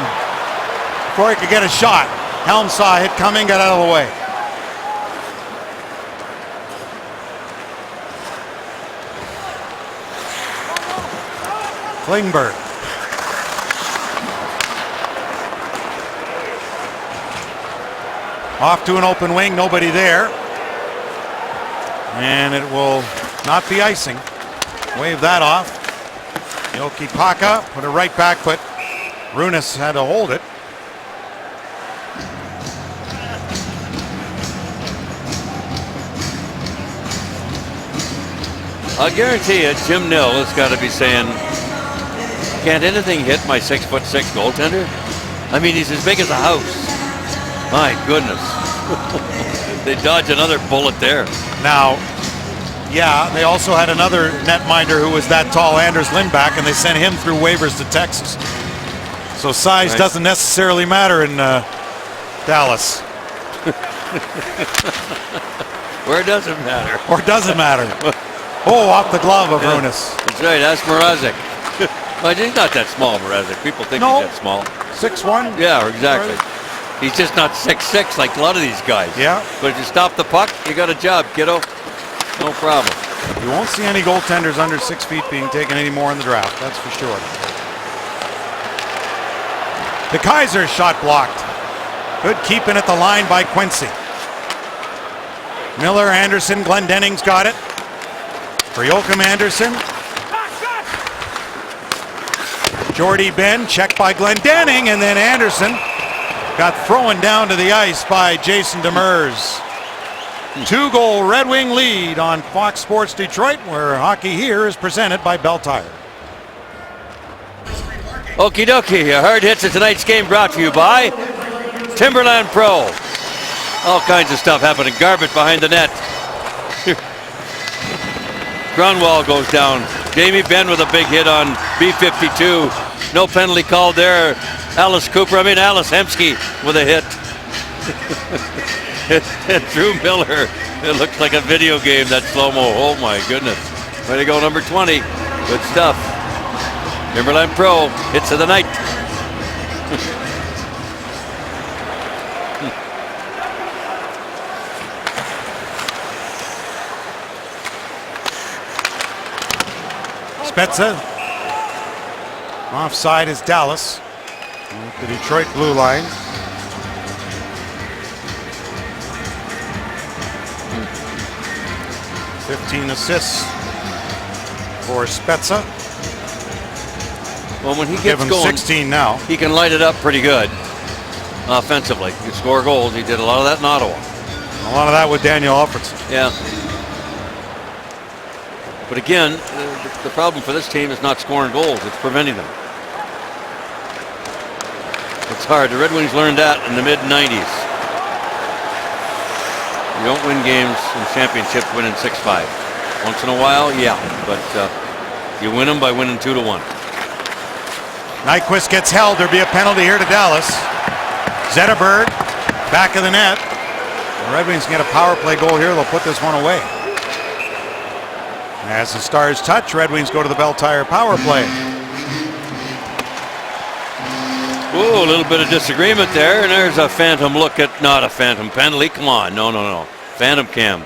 before he could get a shot. Helm saw a hit coming, got out of the way. Klingberg. Off to an open wing, nobody there. And it will not be icing. Wave that off. Yoki Paka put it right back, but Runas had to hold it. I'll guarantee you, Jim Nill has got to be saying, can't anything hit my 6'6" goaltender? I mean, he's as big as a house. My goodness. They dodge another bullet there. Now, yeah, they also had another netminder who was that tall, Anders Lindback, and they sent him through waivers to Texas. So size Right. doesn't necessarily matter in Dallas. Where does it matter? Or does it matter? Oh, off the glove of Runas. That's right, ask Mrazek. Well, he's not that small, Mrazek. People think No. he's that small. 6'1"? Yeah, exactly. He's just not 6'6" like a lot of these guys. Yeah. But if you stop the puck, you got a job, kiddo. No problem. You won't see any goaltenders under 6 feet being taken anymore in the draft, that's for sure. The Kaiser shot blocked. Good keeping at the line by Quincy. Miller, Anderson, Glendenning's got it. For Joachim Anderson. Jordy Ben, checked by Glendenning, and then Anderson got thrown down to the ice by Jason Demers. 2-goal Red Wing lead on Fox Sports Detroit, where hockey here is presented by Bell Tire. Okie dokie, a hard hits of tonight's game brought to you by Timberland Pro. All kinds of stuff happening. Garbage behind the net. Grunwald goes down. Jamie Benn with a big hit on B-52. No penalty called there. Alice Hemsky with a hit. And Drew Miller. It looks like a video game, that slow-mo. Oh my goodness. Way to go, number 20. Good stuff. Timberland Pro, hits of the night. Spezza. Offside is Dallas. The Detroit blue line. Hmm. 15 assists for Spezza. Well, when he Give gets him going, 16 now. he can light it up pretty good offensively. He can score goals. He did a lot of that in Ottawa. A lot of that with Daniel Alfredson. Yeah. But again, the problem for this team is not scoring goals. It's preventing them. It's hard. The Red Wings learned that in the mid-90s. You don't win games in championships winning 6-5. Once in a while, yeah. But you win them by winning 2-1. Nyquist gets held. There'll be a penalty here to Dallas. Zetterberg, back of the net. The Red Wings get a power play goal here. They'll put this one away. As the Stars touch, Red Wings go to the Bell Tire power play. Ooh, a little bit of disagreement there, and there's a phantom look at, not a phantom penalty. Come on, no. Phantom cam.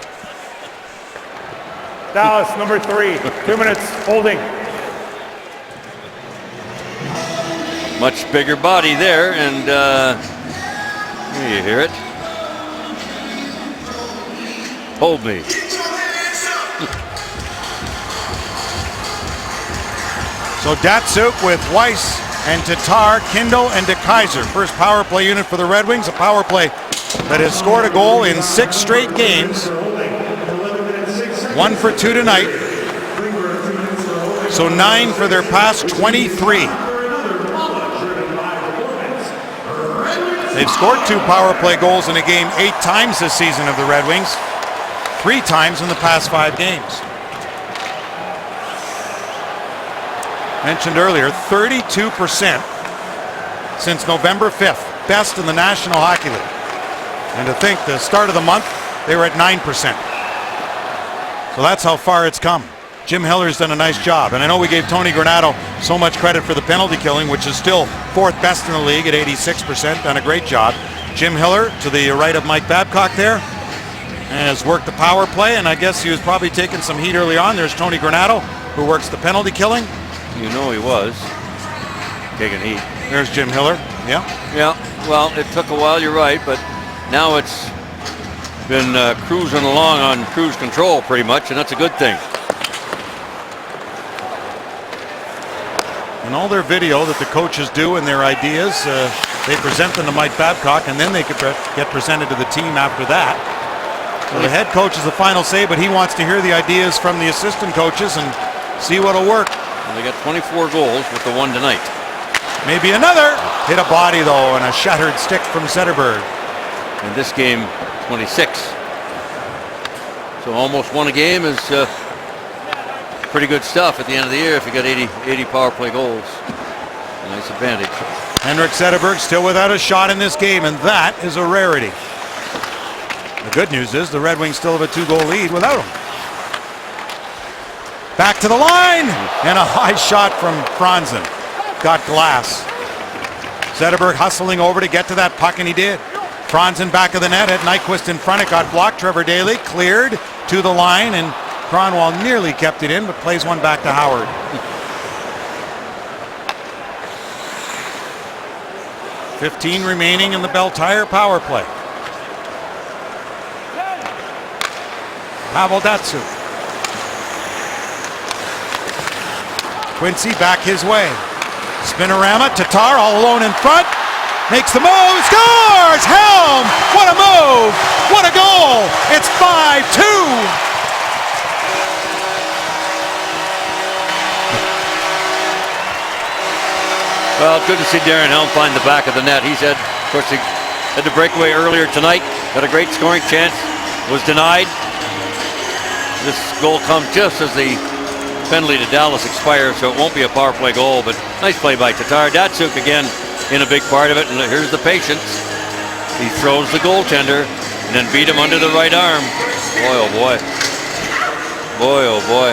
Dallas, number 3, 2 minutes, holding. Much bigger body there, and you hear it. Hold me. So Datsuk with Weiss and Tatar, Kindle, and DeKaiser. First power play unit for the Red Wings. A power play that has scored a goal in 6 straight games. 1 for 2 tonight. So 9 for their past 23. They've scored 2 power play goals in a game 8 times this season of the Red Wings. 3 times in the past 5 games. Mentioned earlier, 32% since November 5th. Best in the National Hockey League. And to think the start of the month, they were at 9%. So that's how far it's come. Jim Hiller's done a nice job. And I know we gave Tony Granato so much credit for the penalty killing, which is still 4th best in the league at 86%. Done a great job. Jim Hiller, to the right of Mike Babcock there, has worked the power play, and I guess he was probably taking some heat early on. There's Tony Granato, who works the penalty killing. You know he was taking heat. There's Jim Hiller. Yeah. Yeah, well, it took a while, you're right, but now it's been cruising along on cruise control pretty much, and that's a good thing. And all their video that the coaches do and their ideas, they present them to Mike Babcock, and then they could get presented to the team after that. So the head coach is the final say, but he wants to hear the ideas from the assistant coaches and see what'll work. And they got 24 goals with the 1 tonight. Maybe another. Hit a body, though, and a shattered stick from Zetterberg. and this game 26. So almost won a game is pretty good stuff at the end of the year if you got 80 power play goals. A nice advantage. Henrik Zetterberg still without a shot in this game, and that is a rarity. The good news is the Red Wings still have a 2-goal lead without him. Back to the line, and a high shot from Franzen. Got glass. Zetterberg hustling over to get to that puck, and he did. Franzen back of the net, had Nyquist in front. It got blocked. Trevor Daley cleared to the line, and Kronwall nearly kept it in, but plays one back to Howard. .15 remaining in the Bell Tire power play. Pavel Datsyuk. Quincy back his way. Spinorama, Tatar all alone in front. Makes the move, scores! Helm! What a move! What a goal! It's 5-2! Well, it's good to see Darren Helm find the back of the net. He's had, of course, he had the breakaway earlier tonight. Had a great scoring chance. Was denied. This goal comes just as the penalty to Dallas expires, so it won't be a power play goal, but nice play by Tatar. Datsyuk again in a big part of it, and here's the patience. He throws the goaltender and then beat him under the right arm. Boy, oh boy. Boy, oh boy.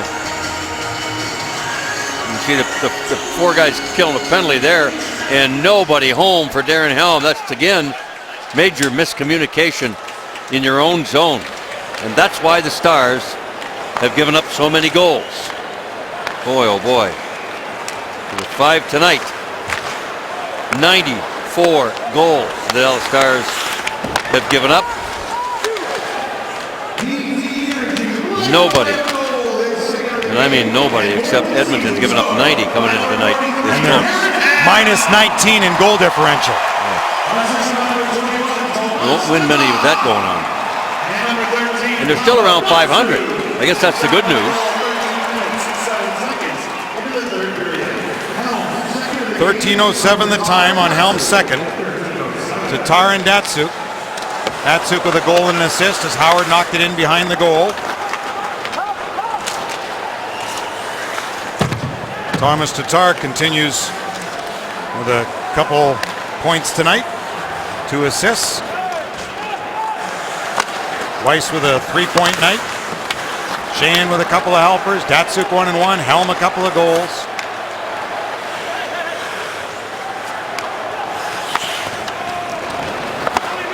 You see the four guys killing a penalty there, and nobody home for Darren Helm. That's, again, major miscommunication in your own zone. And that's why the Stars have given up so many goals. Boy, oh boy. With 5 tonight. 94 goals the Dallas Stars have given up. Nobody, and I mean nobody except Edmonton's given up 90 coming into the night. And they're minus 19 in goal differential. You won't win many with that going on. And they're still around 500. I guess that's the good news. 13:07 the time on Helm's second. Tatar and Datsyuk. Datsyuk with a goal and an assist as Howard knocked it in behind the goal. Thomas Tatar continues with a couple points tonight. 2 assists. Weiss with a 3-point night. Sheahan with a couple of helpers. Datsyuk 1 and 1. Helm a couple of goals.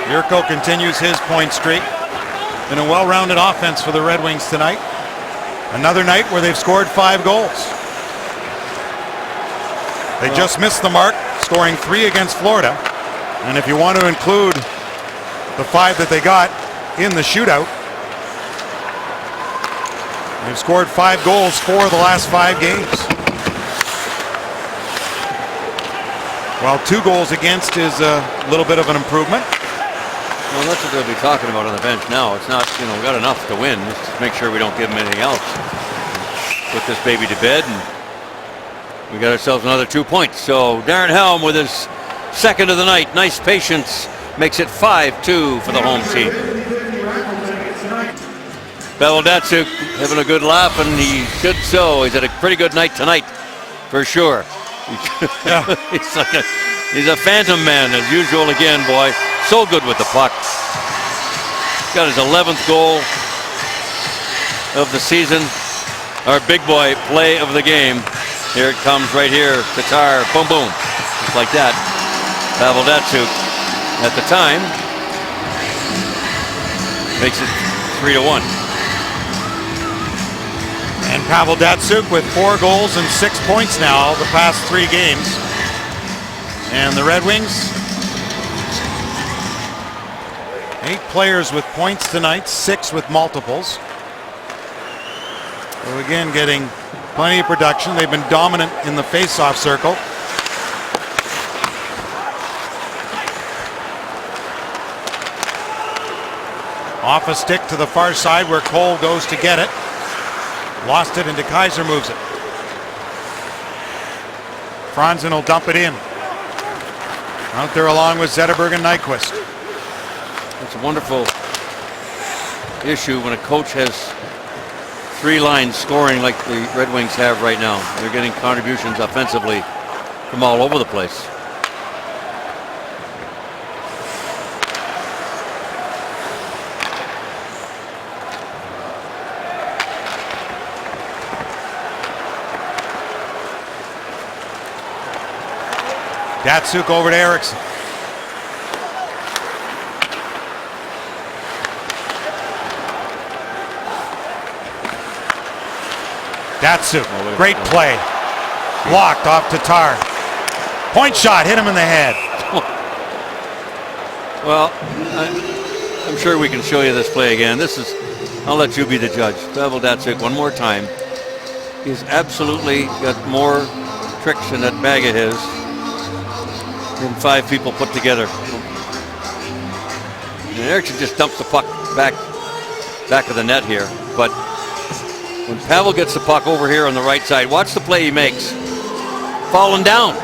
Yurko continues his point streak. Been a well-rounded offense for the Red Wings tonight. Another night where they've scored 5 goals. They just missed the mark, scoring 3 against Florida. And if you want to include the 5 that they got in the shootout, they've scored 5 goals 4 of the last 5 games. While 2 goals against is a little bit of an improvement. Well, that's what they'll be talking about on the bench now. It's not, we got enough to win. Just make sure we don't give them anything else. Put this baby to bed, and we got ourselves another 2 points. So Darren Helm with his second of the night. Nice patience. Makes it 5-2 for the home team. Pavel Datsyuk having a good laugh, and he should so. He's had a pretty good night tonight, for sure. Yeah. He's a phantom man as usual again, boy. So good with the puck. Got his 11th goal of the season. Our big boy play of the game. Here it comes right here. Tatar, boom, boom. Just like that. Pavel Datsyuk at the time makes it 3-1. And Pavel Datsyuk with 4 goals and 6 points now the past 3 games. And the Red Wings, 8 players with points tonight, 6 with multiples. So again, getting plenty of production. They've been dominant in the face-off circle. Off a stick to the far side where Cole goes to get it. Lost it, and DeKaiser moves it. Franzen will dump it in. Out there along with Zetterberg and Nyquist. It's a wonderful issue when a coach has 3 lines scoring like the Red Wings have right now. They're getting contributions offensively from all over the place. Datsuk over to Eriksson. Datsuk, great play. Blocked off Tatar. Point shot, hit him in the head. Well, I'm sure we can show you this play again. I'll let you be the judge. Pavel Datsuk one more time. He's absolutely got more tricks in that bag of his than 5 people put together. And Eriksson just dumps the puck back of the net here. But when Pavel gets the puck over here on the right side, watch the play he makes. Falling down.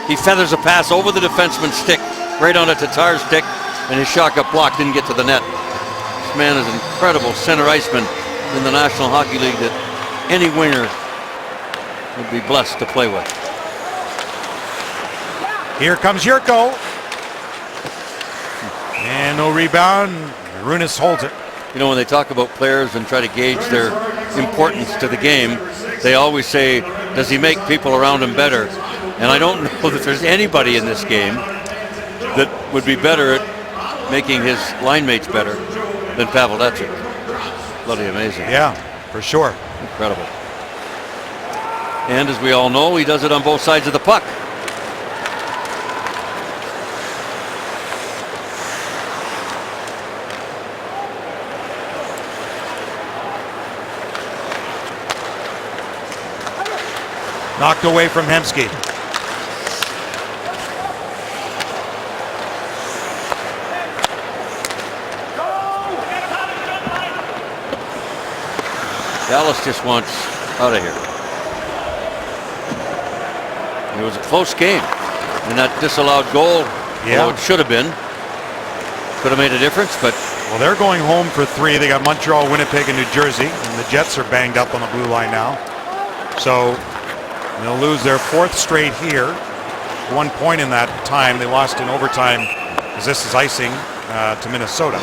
He feathers a pass over the defenseman's stick, right onto Tatar's stick, and his shot got blocked, didn't get to the net. This man is an incredible center iceman in the National Hockey League that any winger would be blessed to play with. Here comes Yurko. And no rebound. Runas holds it. You know, when they talk about players and try to gauge their importance to the game, they always say, does he make people around him better? And I don't know that there's anybody in this game that would be better at making his line mates better than Pavel Datsuk. Bloody amazing. Yeah, for sure. Incredible. And as we all know, he does it on both sides of the puck. Knocked away from Hemsky. Dallas just wants out of here. It was a close game, and that disallowed goal, although it should have been, could have made a difference. But well, they're going home for 3. They got Montreal, Winnipeg, and New Jersey, and the Jets are banged up on the blue line now. So they'll lose their 4th straight here. 1 point in that time. They lost in overtime because this is icing to Minnesota.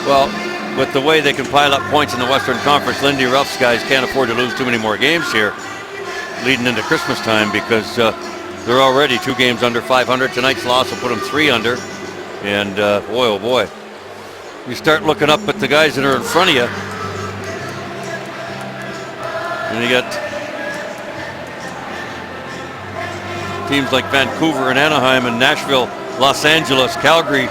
Well, with the way they can pile up points in the Western Conference, Lindy Ruff's guys can't afford to lose too many more games here leading into Christmas time, because they're already 2 games under 500. Tonight's loss will put them 3 under. And boy, oh boy, you start looking up at the guys that are in front of you, and you got teams like Vancouver and Anaheim and Nashville, Los Angeles, Calgary.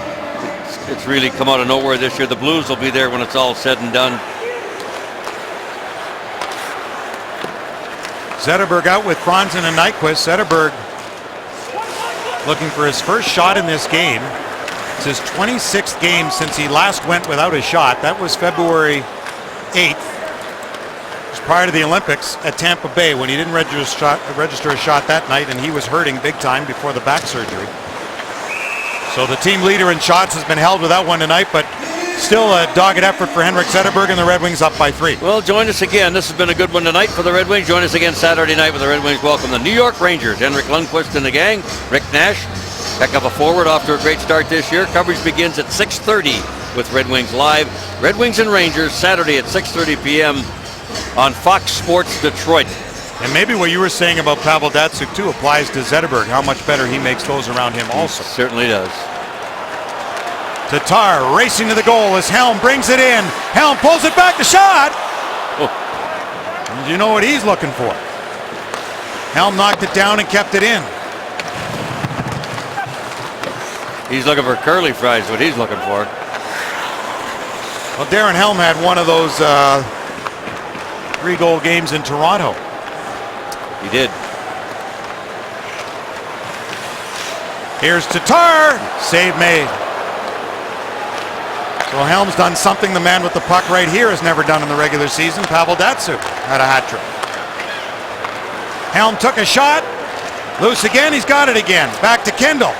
It's really come out of nowhere this year. The Blues will be there when it's all said and done. Zetterberg out with Franzen and Nyquist. Zetterberg looking for his first shot in this game. It's his 26th game since he last went without a shot. That was February 8th. It was prior to the Olympics at Tampa Bay when he didn't register a shot that night, and he was hurting big time before the back surgery. So the team leader in shots has been held without one tonight, but still a dogged effort for Henrik Zetterberg, and the Red Wings up by 3. Well, join us again. This has been a good one tonight for the Red Wings. Join us again Saturday night with the Red Wings welcome the New York Rangers. Henrik Lundqvist and the gang. Rick Nash, heck of a forward, off to a great start this year. Coverage begins at 6:30 with Red Wings Live. Red Wings and Rangers Saturday at 6:30 p.m. on Fox Sports Detroit. And maybe what you were saying about Pavel Datsuk too applies to Zetterberg, how much better he makes those around him also. He certainly does. Tatar racing to the goal as Helm brings it in. Helm pulls it back, the shot! Oh. And you know what he's looking for. Helm knocked it down and kept it in. He's looking for curly fries, what he's looking for. Well, Darren Helm had one of those 3-goal games in Toronto. He did. Here's Tatar. Save made. So Helm's done something the man with the puck right here has never done in the regular season. Pavel Datsuk had a hat trick. Helm took a shot. Loose again. He's got it again. Back to Kendall.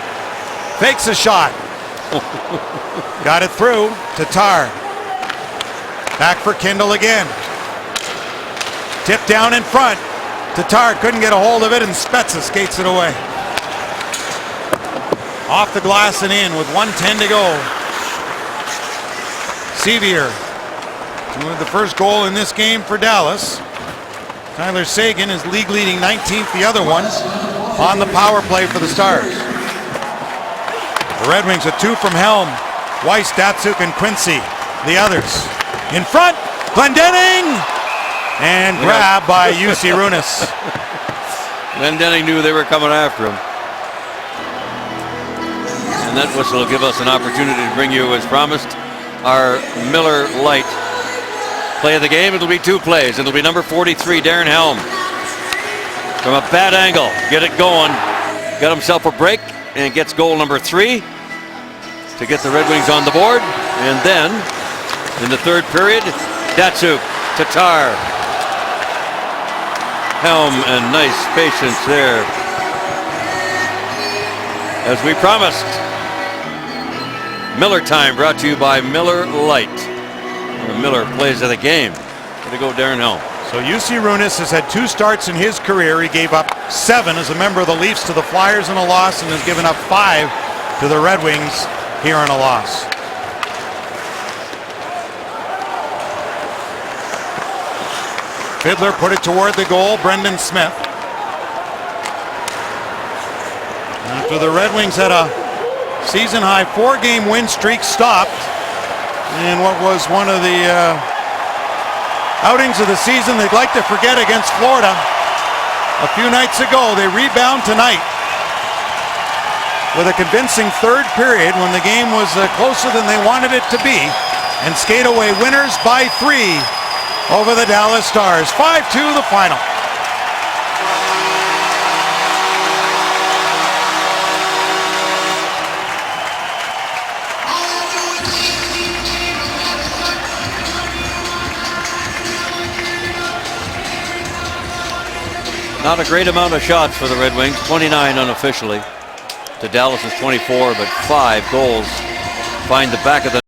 Fakes a shot. Got it through. Tatar. Back for Kindle again. Tip down in front. Tatar couldn't get a hold of it, and Spezza skates it away. Off the glass and in with 1:10 to go. Sevier with the first goal in this game for Dallas. Tyler Seguin is league leading 19th, the other one, on the power play for the Stars. The Red Wings with 2 from Helm. Weiss, Datsuk, and Quincy, the others. In front, Glendening! And grabbed by Jussi Runas. Glendening knew they were coming after him. And that whistle will give us an opportunity to bring you, as promised, our Miller Lite play of the game. It'll be 2 plays. It'll be number 43, Darren Helm. From a bad angle, get it going. Got himself a break and gets goal number 3 to get the Red Wings on the board. And then, in the third period, Datsuk, Tatar, Helm, and nice patience there. As we promised, Miller time brought to you by Miller Lite. The Miller plays of the game. Way to go, Darren Helm. So Jussi Runas has had 2 starts in his career. He gave up 7 as a member of the Leafs to the Flyers in a loss, and has given up 5 to the Red Wings here in a loss. Fiddler put it toward the goal, Brendan Smith. After the Red Wings had a season-high 4-game win streak stopped in what was one of the outings of the season they'd like to forget against Florida a few nights ago, they rebound tonight with a convincing third period when the game was closer than they wanted it to be, and skate away winners by 3 over the Dallas Stars. 5-2 the final. Not a great amount of shots for the Red Wings, 29 unofficially to Dallas's 24, but 5 goals find the back of the